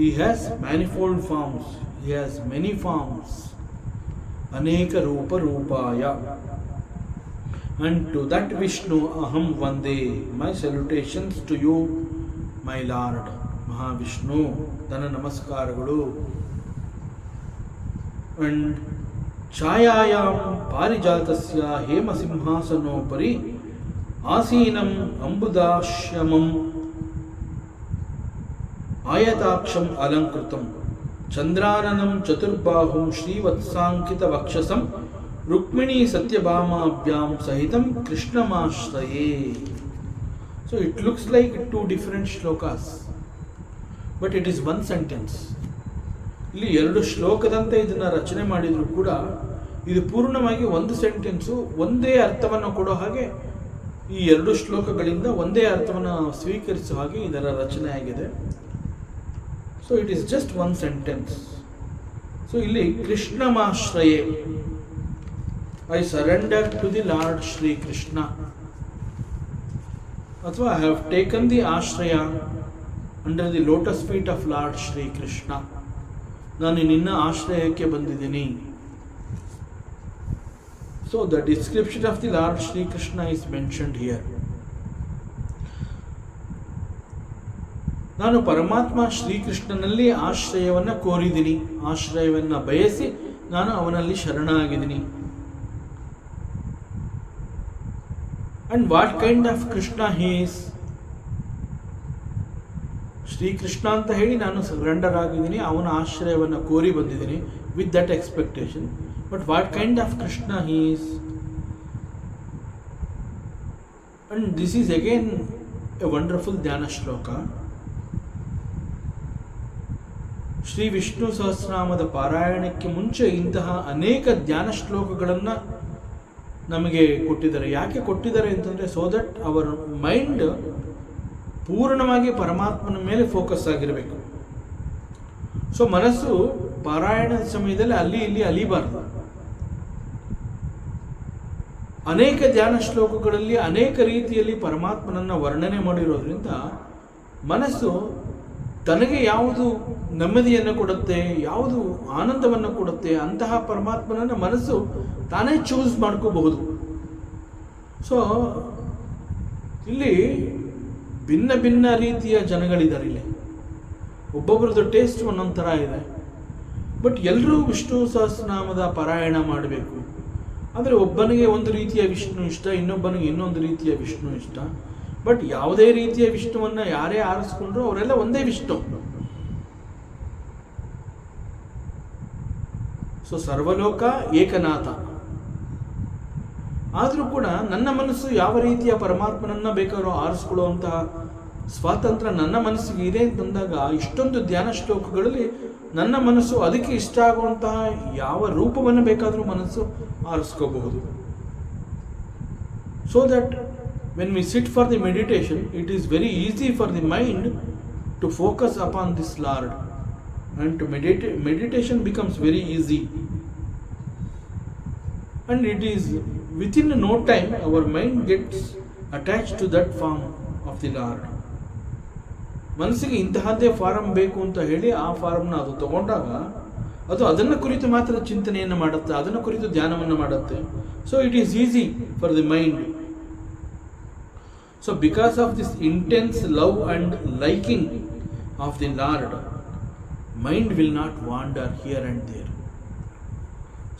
He has manifold forms. He has many forms. Aneka rupaya. And to that Vishnu aham vande. My salutations to you, my Lord. Mahavishnu. Dana namaskaraಗಳು. And ಛಾಯಾಯಾಂ ಪಾರಿಜಾತಸ್ಯ ಹೇಮ ಸಿಂಹಾಸನೋಪರಿ ಆಸೀನಂ ಅಂಬುದಾಶ್ಯಮಂ ಆಯತಾಕ್ಷಂ ಅಲಂಕೃತಂ ಚಂದ್ರಾನನಂ ಚತುರ್ಬಾಹುಂ ಶ್ರೀವತ್ಸಾಂಕಿತ ವಕ್ಷಸಂ ರುಕ್ಮಿಣೀ ಸತ್ಯಭಾಮಾಭ್ಯಾಂ ಸಹಿತಂ ಕೃಷ್ಣಮಾಶ್ರಯೇ. So it looks like two different shlokas, but it is one sentence. ಇಲ್ಲಿ ಎರಡು ಶ್ಲೋಕದಂತೆ ಇದನ್ನು ರಚನೆ ಮಾಡಿದರೂ ಕೂಡ ಇದು ಪೂರ್ಣವಾಗಿ ಒಂದು ಸೆಂಟೆನ್ಸು, ಒಂದೇ ಅರ್ಥವನ್ನು ಕೊಡೋ ಹಾಗೆ, ಈ ಎರಡು ಶ್ಲೋಕಗಳಿಂದ ಒಂದೇ ಅರ್ಥವನ್ನು ಸ್ವೀಕರಿಸುವ ಹಾಗೆ ಇದರ ರಚನೆ ಆಗಿದೆ. So it is just one sentence. So ಇಲ್ಲಿ ಕೃಷ್ಣಮಾಶ್ರಯೇ, I surrender to the lord Shri Krishna, ಅಥವಾ I have taken the ashraya under the lotus feet of lord Shri Krishna. ನಾನು ನಿನ್ನ ಆಶ್ರಯಕ್ಕೆ ಬಂದಿದ್ದೀನಿ. So the description of the lord Shri Krishna is mentioned here. ನಾನು ಪರಮಾತ್ಮ ಶ್ರೀಕೃಷ್ಣನಲ್ಲಿ ಆಶ್ರಯವನ್ನು ಕೋರಿದ್ದೀನಿ, ಆಶ್ರಯವನ್ನು ಬಯಸಿ ನಾನು ಅವನಲ್ಲಿ ಶರಣಾಗಿದ್ದೀನಿ. And what kind of Krishna he is? Shri Krishna ಅಂತ ಹೇಳಿ ನಾನು ಸರೆಂಡರ್ ಆಗಿದ್ದೀನಿ, ಅವನ ಆಶ್ರಯವನ್ನು ಕೋರಿ ಬಂದಿದ್ದೀನಿ with that expectation. But what kind of Krishna he is? And this is again A wonderful ಧ್ಯಾನ ಶ್ಲೋಕ. ಶ್ರೀ ವಿಷ್ಣು ಸಹಸ್ರನಾಮದ ಪಾರಾಯಣಕ್ಕೆ ಮುಂಚೆ ಇಂತಹ ಅನೇಕ ಧ್ಯಾನ ಶ್ಲೋಕಗಳನ್ನು ನಮಗೆ ಕೊಟ್ಟಿದ್ದಾರೆ. ಯಾಕೆ ಕೊಟ್ಟಿದ್ದಾರೆ ಅಂತಂದರೆ, ಸೋ ದಟ್ ಅವರ್ ಮೈಂಡ್ ಪೂರ್ಣವಾಗಿ ಪರಮಾತ್ಮನ ಮೇಲೆ ಫೋಕಸ್ ಆಗಿರಬೇಕು. ಸೊ ಮನಸ್ಸು ಪಾರಾಯಣದ ಸಮಯದಲ್ಲಿ ಅಲ್ಲಿ ಇಲ್ಲಿ ಅಲಿಬಾರದು. ಅನೇಕ ಧ್ಯಾನ ಶ್ಲೋಕಗಳಲ್ಲಿ ಅನೇಕ ರೀತಿಯಲ್ಲಿ ಪರಮಾತ್ಮನನ್ನು ವರ್ಣನೆ ಮಾಡಿರೋದ್ರಿಂದ ಮನಸ್ಸು ತನಗೆ ಯಾವುದು ನೆಮ್ಮದಿಯನ್ನು ಕೊಡುತ್ತೆ, ಯಾವುದು ಆನಂದವನ್ನು ಕೊಡುತ್ತೆ, ಅಂತಹ ಪರಮಾತ್ಮನನ್ನು ಮನಸ್ಸು ತಾನೇ ಚೂಸ್ ಮಾಡ್ಕೋಬಹುದು. ಸೊ ಇಲ್ಲಿ ಭಿನ್ನ ಭಿನ್ನ ರೀತಿಯ ಜನಗಳಿದ್ದಾರೆ. ಇಲ್ಲಿ ಒಬ್ಬೊಬ್ಬರದ್ದು ಟೇಸ್ಟ್ ಒಂದೊಂದು ಥರ ಇದೆ. ಬಟ್ ಎಲ್ಲರೂ ವಿಷ್ಣು ಸಹಸ್ರನಾಮದ ಪಾರಾಯಣ ಮಾಡಬೇಕು. ಅಂದರೆ ಒಬ್ಬನಿಗೆ ಒಂದು ರೀತಿಯ ವಿಷ್ಣು ಇಷ್ಟ, ಇನ್ನೊಬ್ಬನಿಗೆ ಇನ್ನೊಂದು ರೀತಿಯ ವಿಷ್ಣು ಇಷ್ಟ. ಬಟ್ ಯಾವುದೇ ರೀತಿಯ ವಿಷ್ಣುವನ್ನು ಯಾರೇ ಆರಿಸ್ಕೊಂಡ್ರು ಅವರೆಲ್ಲ ಒಂದೇ ವಿಷ್ಣು. ಸೊ ಸರ್ವಲೋಕ ಏಕನಾಥ. ಆದರೂ ಕೂಡ ನನ್ನ ಮನಸ್ಸು ಯಾವ ರೀತಿಯ ಪರಮಾತ್ಮನನ್ನ ಬೇಕಾದ್ರೂ ಆರಿಸ್ಕೊಳ್ಳುವಂತಹ ಸ್ವಾತಂತ್ರ್ಯ ನನ್ನ ಮನಸ್ಸಿಗೆ ಇದೆ ಅಂತಂದಾಗ ಇಷ್ಟೊಂದು ಧ್ಯಾನ ಶ್ಲೋಕಗಳಲ್ಲಿ ನನ್ನ ಮನಸ್ಸು ಅದಕ್ಕೆ ಇಷ್ಟ ಆಗುವಂತಹ ಯಾವ ರೂಪವನ್ನು ಬೇಕಾದರೂ ಮನಸ್ಸು ಆರಿಸ್ಕೋಬಹುದು. So that when we sit for the meditation, it is very easy for the mind to focus upon this Lord, and to meditation becomes very easy, and it is within no time our mind gets attached to that form of the Lord. ಮನಸ್ಸಿಗೆ ಇಂತಹದ್ದೇ ಫಾರಮ್ ಬೇಕು ಅಂತ ಹೇಳಿ ಆ ಫಾರಮ್ನ ಅದು ತಗೊಂಡಾಗ ಅದು ಅದನ್ನು ಕುರಿತು ಮಾತ್ರ ಚಿಂತನೆಯನ್ನು ಮಾಡುತ್ತೆ, ಅದನ್ನು ಕುರಿತು ಧ್ಯಾನವನ್ನು ಮಾಡುತ್ತೆ. So it is easy for the mind. So because of this intense love and liking of the Lord, mind will not wander here and there.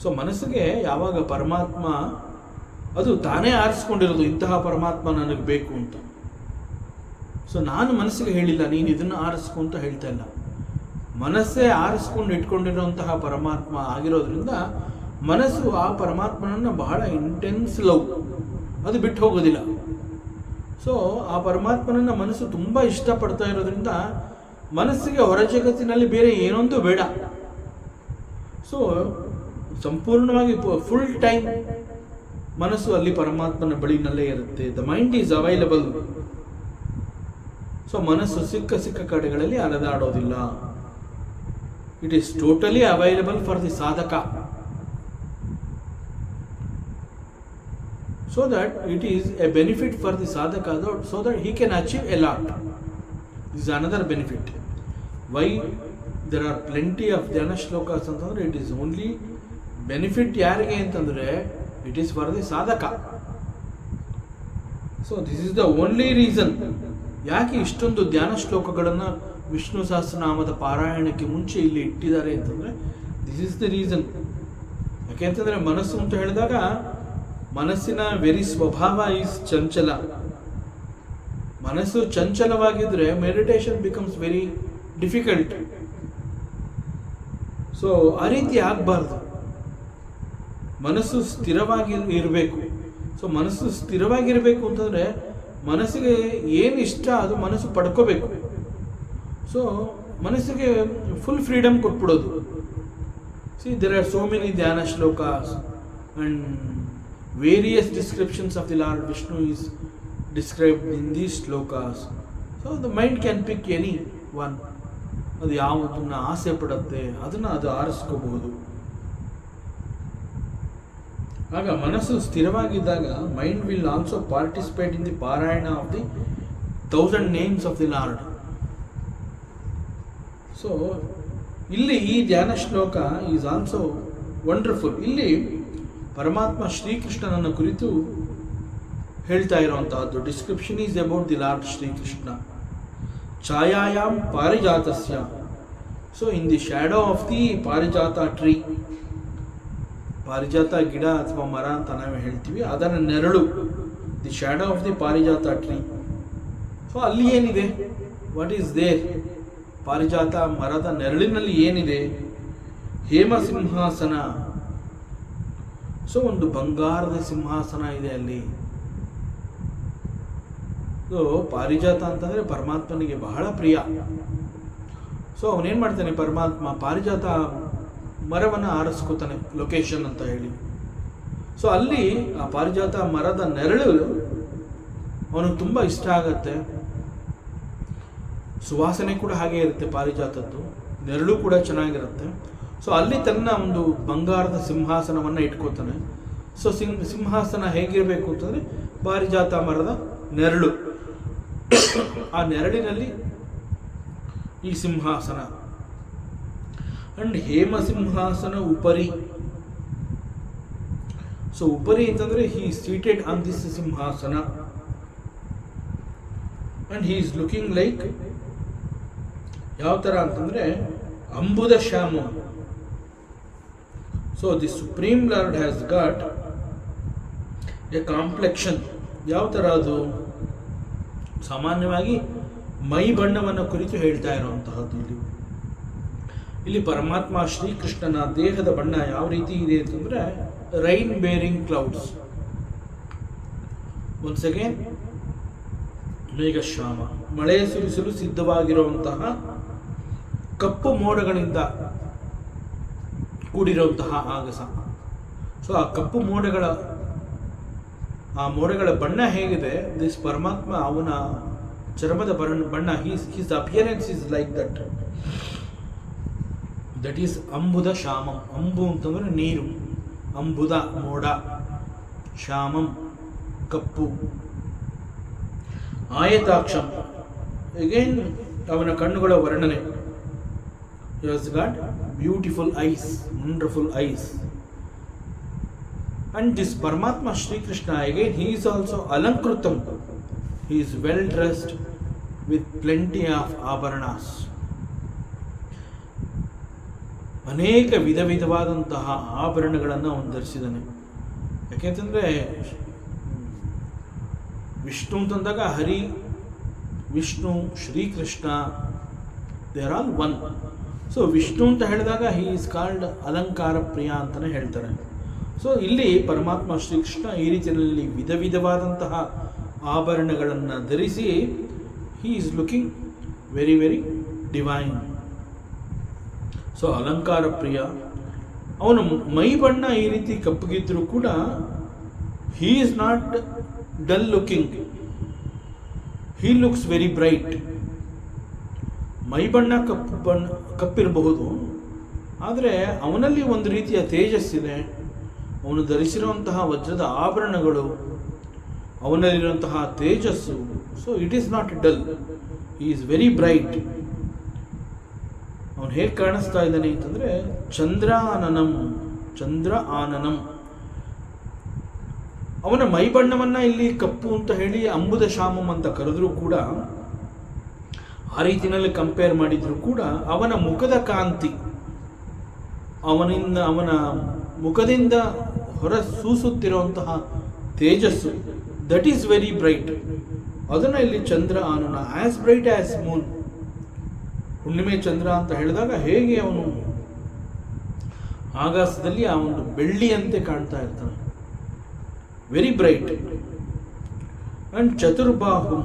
So ಮನಸ್ಸಿಗೆ ಯಾವಾಗ ಪರಮಾತ್ಮ ಅದು ತಾನೇ ಆರಿಸ್ಕೊಂಡಿರೋದು, ಇಂತಹ ಪರಮಾತ್ಮ ನನಗೆ ಬೇಕು ಅಂತ. ಸೊ ನಾನು ಮನಸ್ಸಿಗೆ ಹೇಳಿಲ್ಲ ನೀನು ಇದನ್ನು ಆರಿಸ್ಕೊ ಅಂತ ಹೇಳ್ತಾ ಇಲ್ಲ. ಮನಸ್ಸೇ ಆರಿಸ್ಕೊಂಡು ಇಟ್ಕೊಂಡಿರುವಂತಹ ಪರಮಾತ್ಮ ಆಗಿರೋದ್ರಿಂದ ಮನಸ್ಸು ಆ ಪರಮಾತ್ಮನನ್ನು ಬಹಳ ಇಂಟೆನ್ಸ್ ಲವ್, ಅದು ಬಿಟ್ಟು ಹೋಗೋದಿಲ್ಲ. ಸೊ ಆ ಪರಮಾತ್ಮನನ್ನು ಮನಸ್ಸು ತುಂಬ ಇಷ್ಟಪಡ್ತಾ ಇರೋದ್ರಿಂದ ಮನಸ್ಸಿಗೆ ಹೊರ ಜಗತ್ತಿನಲ್ಲಿ ಬೇರೆ ಏನೊಂದು ಬೇಡ. ಸೊ ಸಂಪೂರ್ಣವಾಗಿ ಫುಲ್ ಟೈಮ್ ಮನಸ್ಸು ಅಲ್ಲಿ ಪರಮಾತ್ಮನ ಬಳಿನಲ್ಲೇ ಇರುತ್ತೆ. The mind is available. So ಮನಸ್ಸು ಸಿಕ್ಕ ಕಡೆಗಳಲ್ಲಿ ಅಲೆದಾಡೋದಿಲ್ಲ. It is totally available for the sadhaka. So that it is a benefit for the sadhaka, so that he can achieve a lot. This is another benefit. Why there are plenty of dhyana shlokas antandre, it is only benefit yarige antandre, it is for the sadhaka. So this is the only reason. ಯಾಕೆ ಇಷ್ಟೊಂದು ಧ್ಯಾನ ಶ್ಲೋಕಗಳನ್ನು ವಿಷ್ಣು ಸಹಸ್ರನಾಮದ ಪಾರಾಯಣಕ್ಕೆ ಮುಂಚೆ ಇಲ್ಲಿ ಇಟ್ಟಿದ್ದಾರೆ ಅಂತಂದರೆ, ದಿಸ್ ಇಸ್ ದ ರೀಸನ್. ಯಾಕೆಂತಂದರೆ ಮನಸ್ಸು ಅಂತ ಹೇಳಿದಾಗ ಮನಸ್ಸಿನ ವೆರಿ ಸ್ವಭಾವ ಈಸ್ ಚಂಚಲ. ಮನಸ್ಸು ಚಂಚಲವಾಗಿದ್ದರೆ meditation becomes very difficult. So ಆ ರೀತಿ ಆಗಬಾರ್ದು. ಮನಸ್ಸು ಸ್ಥಿರವಾಗಿ ಇರಬೇಕು. ಸೊ ಮನಸ್ಸು ಸ್ಥಿರವಾಗಿರಬೇಕು ಅಂತಂದರೆ ಮನಸ್ಸಿಗೆ ಏನು ಇಷ್ಟ ಅದು ಮನಸ್ಸು ಪಡ್ಕೋಬೇಕು. ಸೊ ಮನಸ್ಸಿಗೆ ಫುಲ್ ಫ್ರೀಡಮ್ ಕೊಟ್ಬಿಡೋದು. See there are so many dhyana shlokas and various descriptions of the Lord Vishnu is described in these slokas. So the mind can pick any one. ಅದು ಯಾವುದನ್ನ ಆಸೆ ಪಡುತ್ತೆ ಅದನ್ನು ಅದು ಆರಿಸ್ಕೋಬಹುದು. ಆಗ ಮನಸ್ಸು ಸ್ಥಿರವಾಗಿದ್ದಾಗ mind will also participate in the parayana of the 1000 names of the lord. So ಇಲ್ಲಿ ಈ ಧ್ಯಾನ ಶ್ಲೋಕ ಈಸ್ ಆಲ್ಸೋ ವಂಡರ್ಫುಲ್. ಇಲ್ಲಿ ಪರಮಾತ್ಮ ಶ್ರೀಕೃಷ್ಣನನ್ನು ಕುರಿತು ಹೇಳ್ತಾ ಇರುವಂತಹದ್ದು. Description is about the lord Shri Krishna. ಛಾಯಾಯಾಮ್ ಪಾರಿಜಾತಸ್ಯ. So in the shadow of the parijata tree, ಪಾರಿಜಾತ ಗಿಡ ಅಥವಾ ಮರ ಅಂತ ನಾವು ಹೇಳ್ತೀವಿ, ಅದರ ನೆರಳು, the shadow of the parijata tree. So ಅಲ್ಲಿ ಏನಿದೆ? What is there? ಪಾರಿಜಾತ ಮರದ ನೆರಳಿನಲ್ಲಿ ಏನಿದೆ? ಹೇಮ ಸಿಂಹಾಸನ. ಸೊ ಒಂದು ಬಂಗಾರದ ಸಿಂಹಾಸನ ಇದೆ ಅಲ್ಲಿ. ಸೊ ಪಾರಿಜಾತ ಅಂತಂದರೆ ಪರಮಾತ್ಮನಿಗೆ ಬಹಳ ಪ್ರಿಯ. ಸೊ ಅವನೇನು ಮಾಡ್ತಾನೆ ಪರಮಾತ್ಮ, ಪಾರಿಜಾತ ಮರವನ್ನು ಆರಿಸ್ಕೋತಾನೆ ಲೊಕೇಶನ್ ಅಂತ ಹೇಳಿ. ಸೊ ಅಲ್ಲಿ ಆ ಪಾರಿಜಾತ ಮರದ ನೆರಳು ಅವನಿಗೆ ತುಂಬ ಇಷ್ಟ ಆಗತ್ತೆ. ಸುವಾಸನೆ ಕೂಡ ಹಾಗೆ ಇರುತ್ತೆ ಪಾರಿಜಾತದ್ದು, ನೆರಳು ಕೂಡ ಚೆನ್ನಾಗಿರುತ್ತೆ. ಸೊ ಅಲ್ಲಿ ತನ್ನ ಒಂದು ಬಂಗಾರದ ಸಿಂಹಾಸನವನ್ನು ಇಟ್ಕೋತಾನೆ. ಸೊ ಸಿಂಹಾಸನ ಹೇಗಿರಬೇಕು ಅಂತಂದರೆ ಪಾರಿಜಾತ ಮರದ ನೆರಳು, ಆ ನೆರಳಿನಲ್ಲಿ ಈ ಸಿಂಹಾಸನ. ಅಂಡ್ ಹೇಮ ಸಿಂಹಾಸನ ಉಪರಿ. ಸೊ ಉಪರಿ ಅಂತಂದರೆ he is seated on this simhasana and he is looking like ಯಾವ ಥರ ಅಂತಂದರೆ ಅಂಬುದ Shyama. So the Supreme Lord has got a complexion. ಯಾವ ಥರ ಅದು? ಸಾಮಾನ್ಯವಾಗಿ ಮೈ ಬಣ್ಣವನ್ನು ಕುರಿತು ಹೇಳ್ತಾ ಇರುವಂತಹದ್ದು. ಇಲ್ಲಿ ಪರಮಾತ್ಮ ಶ್ರೀಕೃಷ್ಣನ ದೇಹದ ಬಣ್ಣ ಯಾವ ರೀತಿ ಇದೆ ಅಂತಂದರೆ rain bearing clouds. Once again Meghashyama, ಮಳೆ ಸುರಿಸಲು ಸಿದ್ಧವಾಗಿರುವಂತಹ ಕಪ್ಪು ಮೋಡಗಳಿಂದ ಕೂಡಿರುವಂತಹ ಆಗಸ. ಸೊ ಆ ಕಪ್ಪು ಮೋಡಗಳ ಬಣ್ಣ ಹೇಗಿದೆ? ದಿಸ್ ಪರಮಾತ್ಮ ಅವನ ಚರ್ಮದ ಬಣ್ಣ, his appearance is like that is ಅಂಬುದ ಶ್ಯಾಮಂ. ಅಂಬು ಅಂತಂದರೆ ನೀರು, ಅಂಬುದ ಮೋಡ, ಶ್ಯಾಮಂ ಕಪ್ಪು. ಆಯತಾಕ್ಷಂ, ಅಗೇನ್ ಅವನ ಕಣ್ಣುಗಳ ವರ್ಣನೆ. He has got beautiful eyes, wonderful eyes. And this Paramatma Shri Krishna, again he is also alankrutam. He is well dressed with plenty of abharanas. ಅನೇಕ ವಿಧವಾದಂತಹ ಆಭರಣಗಳನ್ನು ಅವನು ಧರಿಸಿದ್ದಾನೆ. ಯಾಕೆಂತಂದರೆ ವಿಷ್ಣು ಅಂತಂದಾಗ Hari, Vishnu, Shri Krishna, they are all one. So Vishnu ಅಂತ ಹೇಳಿದಾಗ ಹಿ ಈಸ್ ಕಾಲ್ಡ್ ಅಲಂಕಾರ ಪ್ರಿಯ ಅಂತಲೇ ಹೇಳ್ತಾರೆ. ಸೊ ಇಲ್ಲಿ ಪರಮಾತ್ಮ ಶ್ರೀಕೃಷ್ಣ ಈ ರೀತಿಯಲ್ಲಿ ವಿಧವಾದಂತಹ ಆಭರಣಗಳನ್ನು ಧರಿಸಿ he is looking very very divine. So ಅಲಂಕಾರ ಪ್ರಿಯ. ಅವನ ಮೈ ಬಣ್ಣ ಈ ರೀತಿ ಕಪ್ಪಗಿದ್ರೂ ಕೂಡ he is not dull looking, he looks very bright. ಮೈ ಬಣ್ಣ ಕಪ್ಪಿರಬಹುದು, ಆದರೆ ಅವನಲ್ಲಿ ಒಂದು ರೀತಿಯ ತೇಜಸ್ಸಿದೆ. ಅವನು ಧರಿಸಿರುವಂತಹ ವಜ್ರದ ಆಭರಣಗಳು, ಅವನಲ್ಲಿರುವಂತಹ ತೇಜಸ್ಸು. So it is not dull, he is very bright. ಅವನು ಹೇಗೆ ಕಾಣಿಸ್ತಾ ಇದ್ದಾನೆ ಅಂತಂದರೆ ಚಂದ್ರ ಆನನಂ. ಅವನ ಮೈ ಬಣ್ಣವನ್ನು ಇಲ್ಲಿ ಕಪ್ಪು ಅಂತ ಹೇಳಿ ಅಂಬುದ ಶಾಮಂ ಅಂತ ಕರೆದ್ರೂ ಕೂಡ, ಆ ರೀತಿಯಲ್ಲಿ ಕಂಪೇರ್ ಮಾಡಿದ್ರು ಕೂಡ, ಅವನ ಮುಖದ ಕಾಂತಿ, ಅವನ ಮುಖದಿಂದ ಹೊರ ಸೂಸುತ್ತಿರುವಂತಹ ತೇಜಸ್ಸು, ದಟ್ ಈಸ್ ವೆರಿ ಬ್ರೈಟ್. ಅದನ್ನು ಇಲ್ಲಿ ಚಂದ್ರ ಆನನ, ಆಸ್ ಬ್ರೈಟ್ ಆಸ್ ಮೂನ್. ಹುಣ್ಣಿಮೆ ಚಂದ್ರ ಅಂತ ಹೇಳಿದಾಗ ಹೇಗೆ ಅವನು ಆಕಾಶದಲ್ಲಿ ಆ ಒಂದು ಬೆಳ್ಳಿಯಂತೆ ಕಾಣ್ತಾ ಇರ್ತಾನೆ, ವೆರಿ ಬ್ರೈಟ್. ಅಂಡ್ ಚತುರ್ಬಾಹು,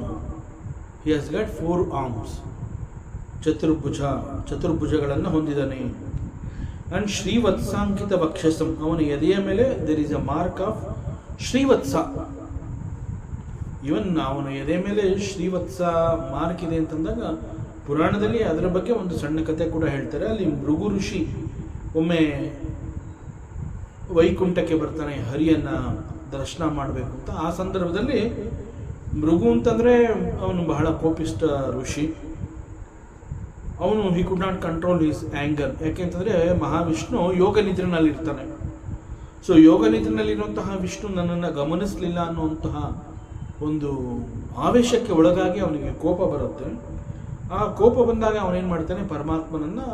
ಹಿ ಹ್ಯಾಸ್ ಗಾಟ್ 4 arms. ಚತುರ್ಭುಜಗಳನ್ನು ಹೊಂದಿದ್ದಾನೆ. ಅಂಡ್ ಶ್ರೀವತ್ಸಾಂಕಿತ ವಕ್ಷಸಂ, ಅವನ ಎದೆಯ ಮೇಲೆ there is a mark of Shrivatsa. Even ಅವನ ಎದೆ ಮೇಲೆ ಶ್ರೀವತ್ಸ ಮಾರ್ಕ್ ಇದೆ ಅಂತಂದಾಗ ಪುರಾಣದಲ್ಲಿ ಅದರ ಬಗ್ಗೆ ಒಂದು ಸಣ್ಣ ಕಥೆ ಕೂಡ ಹೇಳ್ತಾರೆ. ಅಲ್ಲಿ ಭೃಗು ಋಷಿ ಒಮ್ಮೆ ವೈಕುಂಠಕ್ಕೆ ಬರ್ತಾನೆ ಹರಿಯನ್ನು ದರ್ಶನ ಮಾಡಬೇಕು ಅಂತ. ಆ ಸಂದರ್ಭದಲ್ಲಿ ಭೃಗು ಅಂತಂದರೆ ಅವನು ಬಹಳ ಕೋಪಿಷ್ಟ ಋಷಿ. ಅವನು he could not control his anger. ಯಾಕೆಂತಂದರೆ ಮಹಾವಿಷ್ಣು ಯೋಗ ನಿದ್ರೆನಲ್ಲಿರ್ತಾನೆ. ಸೊ ಯೋಗ ನಿದ್ರೆನಲ್ಲಿರುವಂತಹ ವಿಷ್ಣು ನನ್ನನ್ನು ಗಮನಿಸಲಿಲ್ಲ ಅನ್ನುವಂತಹ ಒಂದು ಆವೇಶಕ್ಕೆ ಒಳಗಾಗಿ ಅವನಿಗೆ ಕೋಪ ಬರುತ್ತೆ. ಆ ಕೋಪ ಬಂದಾಗ ಅವನೇನು ಮಾಡ್ತಾನೆ, ಪರಮಾತ್ಮನನ್ನು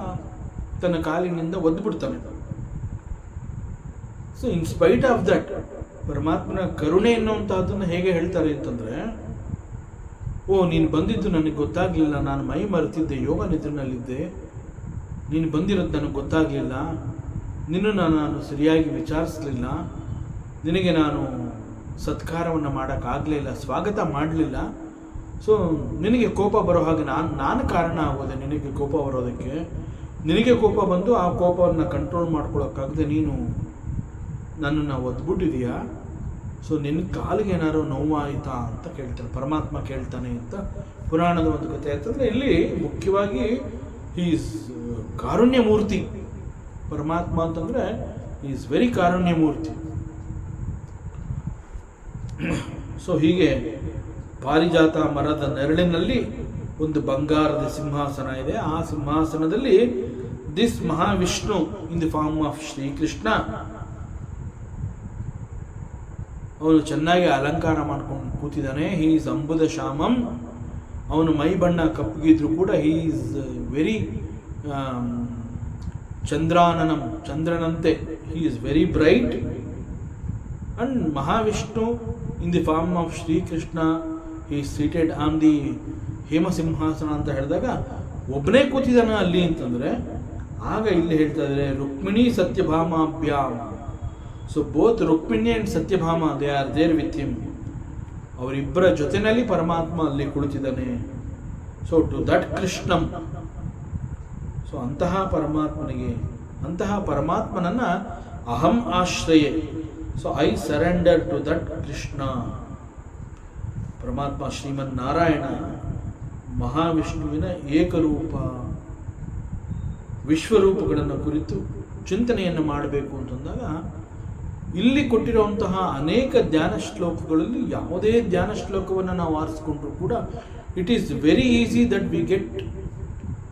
ತನ್ನ ಕಾಲಿನಿಂದ ಒದ್ದುಬಿಡ್ತಾನೆ. So in spite of that, ಪರಮಾತ್ಮನ ಕರುಣೆ ಎನ್ನುವಂತಹದ್ದನ್ನು ಹೇಗೆ ಹೇಳ್ತಾರೆ ಅಂತಂದರೆ, ನೀನು ಬಂದಿದ್ದು ನನಗೆ ಗೊತ್ತಾಗಲಿಲ್ಲ, ನಾನು ಮೈ ಮರೆತಿದ್ದೆ, ಯೋಗ ನಿದ್ರೆನಲ್ಲಿದ್ದೆ, ನೀನು ಬಂದಿರೋದು ನನಗೆ ಗೊತ್ತಾಗಲಿಲ್ಲ, ನಿನ್ನನ್ನು ನಾನು ಸರಿಯಾಗಿ ವಿಚಾರಿಸಲಿಲ್ಲ, ನಿನಗೆ ನಾನು ಸತ್ಕಾರವನ್ನು ಮಾಡೋಕ್ಕಾಗಲಿಲ್ಲ, ಸ್ವಾಗತ ಮಾಡಲಿಲ್ಲ. ಸೊ ನಿನಗೆ ಕೋಪ ಬರೋ ಹಾಗೆ ನಾನು ಕಾರಣ ಆಗೋದೆ ನಿನಗೆ ಕೋಪ ಬರೋದಕ್ಕೆ. ನಿನಗೆ ಕೋಪ ಬಂದು ಆ ಕೋಪವನ್ನು ಕಂಟ್ರೋಲ್ ಮಾಡ್ಕೊಳ್ಳೋಕ್ಕಾಗದೆ ನೀನು ನನ್ನನ್ನು ಒದ್ಬಿಟ್ಟಿದೀಯಾ. ಸೊ ನಿನ್ನ ಕಾಲಿಗೆ ಏನಾದ್ರು ನೋವಾಯಿತಾ ಅಂತ ಕೇಳ್ತಾನೆ, ಪರಮಾತ್ಮ ಕೇಳ್ತಾನೆ ಅಂತ ಪುರಾಣದ ಒಂದು ಕಥೆ ಅಂತಂದರೆ, ಇಲ್ಲಿ ಮುಖ್ಯವಾಗಿ ಈಸ್ ಕಾರುಣ್ಯ ಮೂರ್ತಿ. ಪರಮಾತ್ಮ ಅಂತಂದರೆ is very Karunya Murthy. So ಹೀಗೆ ಪಾರಿಜಾತ ಮರದ ನೆರಳಿನಲ್ಲಿ ಒಂದು ಬಂಗಾರದ ಸಿಂಹಾಸನ ಇದೆ. ಆ ಸಿಂಹಾಸನದಲ್ಲಿ this Mahavishnu in the form of Shri Krishna, ಅವನು ಚೆನ್ನಾಗಿ ಅಲಂಕಾರ ಮಾಡ್ಕೊಂಡು ಕೂತಿದ್ದಾನೆ. ಹಿ ಈಸ್ ಅಂಬುದ ಶ್ಯಾಮಂ. ಅವನು ಮೈ ಬಣ್ಣ ಕಪ್ಪಗಿದ್ರು ಕೂಡ ಹಿ ಈಸ್ ವೆರಿ ಚಂದ್ರಾನನಂ, ಚಂದ್ರನಂತೆ. He is very bright. And Mahavishnu in the form of Shri Krishna, he is seated on the ಹೇಮಸಿಂಹಾಸನ ಅಂತ ಹೇಳಿದಾಗ ಒಬ್ಬನೇ ಕೂತಿದ್ದಾನೆ ಅಲ್ಲಿ ಅಂತಂದರೆ, ಆಗ ಇಲ್ಲಿ ಹೇಳ್ತಾ ಇದ್ದಾರೆ ರುಕ್ಮಿಣಿ ಸತ್ಯಭಾಮಾಭ್ಯಾಮ್. So both Rukmini and Satyabhama they are there with him. ಅವರಿಬ್ಬರ ಜೊತೆಯಲ್ಲಿ ಪರಮಾತ್ಮ ಅಲ್ಲಿ ಕುಳಿತಿದ್ದಾನೆ. ಸೊ ಟು ದಟ್ ಕೃಷ್ಣಂ. ಸೊ ಅಂತಹ ಪರಮಾತ್ಮನನ್ನು ಅಹಂ ಆಶ್ರಯೆ. So I surrender to that Krishna. Paramatma Shriman Narayana ಮಹಾವಿಷ್ಣುವಿನ ಏಕರೂಪ ವಿಶ್ವರೂಪಗಳನ್ನು ಕುರಿತು ಚಿಂತನೆಯನ್ನು ಮಾಡಬೇಕು ಅಂತಂದಾಗ, ಇಲ್ಲಿ ಕೊಟ್ಟಿರುವಂತಹ ಅನೇಕ ಧ್ಯಾನ ಶ್ಲೋಕಗಳಲ್ಲಿ ಯಾವುದೇ ಧ್ಯಾನ ಶ್ಲೋಕವನ್ನು ನಾವು ಆರಿಸ್ಕೊಂಡ್ರೂ ಕೂಡ it is very easy that we get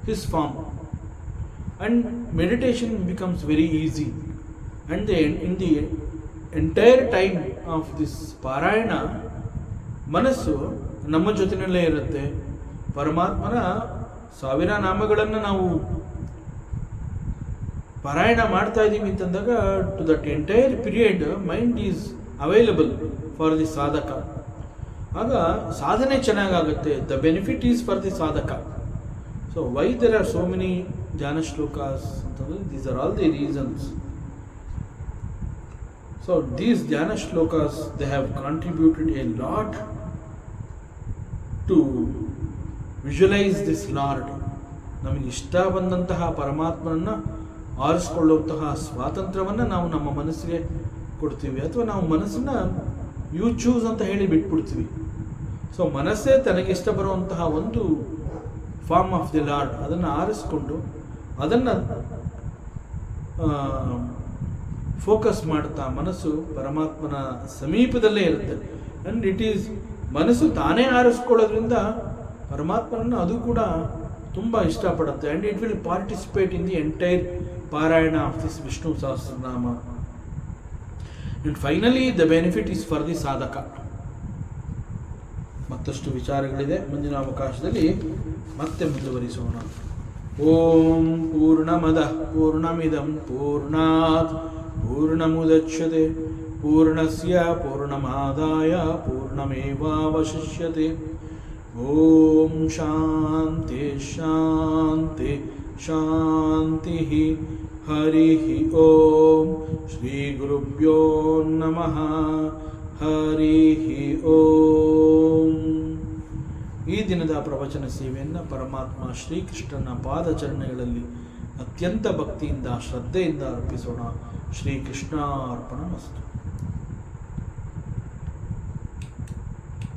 his form and meditation becomes very easy. And in the entire time of this ಪಾರಾಯಣ ಮನಸ್ಸು ನಮ್ಮ ಜೊತೆಯಲ್ಲೇ ಇರುತ್ತೆ. ಪರಮಾತ್ಮನ 1000 ನಾಮಗಳನ್ನು ನಾವು ಪಾರಾಯಣ ಮಾಡ್ತಾ ಇದ್ದೀವಿ ಅಂತಂದಾಗ to that entire period mind is available for the sadhaka. ಆಗ ಸಾಧನೆ ಚೆನ್ನಾಗಾಗುತ್ತೆ. The benefit is for the sadhaka. So why there are so many dhyana shlokas ಅಂತಂದರೆ these are all the reasons. So these ಧ್ಯಾನ shlokas they have contributed a lot to visualise this lord. ನಮಗೆ ಇಷ್ಟ ಬಂದಂತಹ ಪರಮಾತ್ಮನನ್ನು ಆರಿಸ್ಕೊಳ್ಳುವಂತಹ ಸ್ವಾತಂತ್ರ್ಯವನ್ನು ನಾವು ನಮ್ಮ ಮನಸ್ಸಿಗೆ ಕೊಡ್ತೀವಿ, ಅಥವಾ ನಾವು ಮನಸ್ಸನ್ನು ಯು ಚೂಸ್ ಅಂತ ಹೇಳಿ ಬಿಟ್ಬಿಡ್ತೀವಿ. ಸೊ ಮನಸ್ಸೇ ತನಗಿಷ್ಟ ಬರುವಂತಹ ಒಂದು ಫಾರ್ಮ್ ಆಫ್ ದಿ ಲಾರ್ಡ್, ಅದನ್ನು ಆರಿಸ್ಕೊಂಡು ಅದನ್ನು ಫೋಕಸ್ ಮಾಡ್ತಾ ಮನಸ್ಸು ಪರಮಾತ್ಮನ ಸಮೀಪದಲ್ಲೇ ಇರುತ್ತೆ. ಆ್ಯಂಡ್ ಇಟ್ ಈಸ್, ಮನಸ್ಸು ತಾನೇ ಆರಿಸ್ಕೊಳ್ಳೋದ್ರಿಂದ ಪರಮಾತ್ಮನನ್ನು ಅದು ಕೂಡ ತುಂಬ ಇಷ್ಟಪಡುತ್ತೆ. And it will participate in the entire parayana of this Vishnu Sahasranama. And finally the benefit is for the sadhaka. ಮತ್ತಷ್ಟು ವಿಚಾರಗಳಿದೆ, ಮುಂದಿನ ಅವಕಾಶದಲ್ಲಿ ಮತ್ತೆ ಮುಂದುವರಿಸೋಣ. ಓಂ ಪೂರ್ಣಮದಃ ಪೂರ್ಣಮಿದಂ ಪೂರ್ಣಾತ್ ಪೂರ್ಣಮುದಚ್ಯತೆ ಪೂರ್ಣಸ್ಯ ಪೂರ್ಣಮಾದಾಯ ಪೂರ್ಣಮೇವಾವಶಿಷ್ಯತೆ. ಓಂ ಶಾಂತಿ ಶಾಂತಿ ಶಾಂತಿ. ಹರಿ ಓಂ. ಶ್ರೀ ಗುರುಭ್ಯೋ ನಮಃ. ಹರಿ ಓಂ. ಈ ದಿನದ ಪ್ರವಚನ ಸೇವೆಯನ್ನು ಪರಮಾತ್ಮ ಶ್ರೀಕೃಷ್ಣನ ಪಾದಚರಣೆಗಳಲ್ಲಿ ಅತ್ಯಂತ ಭಕ್ತಿಯಿಂದ ಶ್ರದ್ಧೆಯಿಂದ ಅರ್ಪಿಸೋಣ. ಶ್ರೀಕೃಷ್ಣಾರ್ಪಣಮಸ್ತು.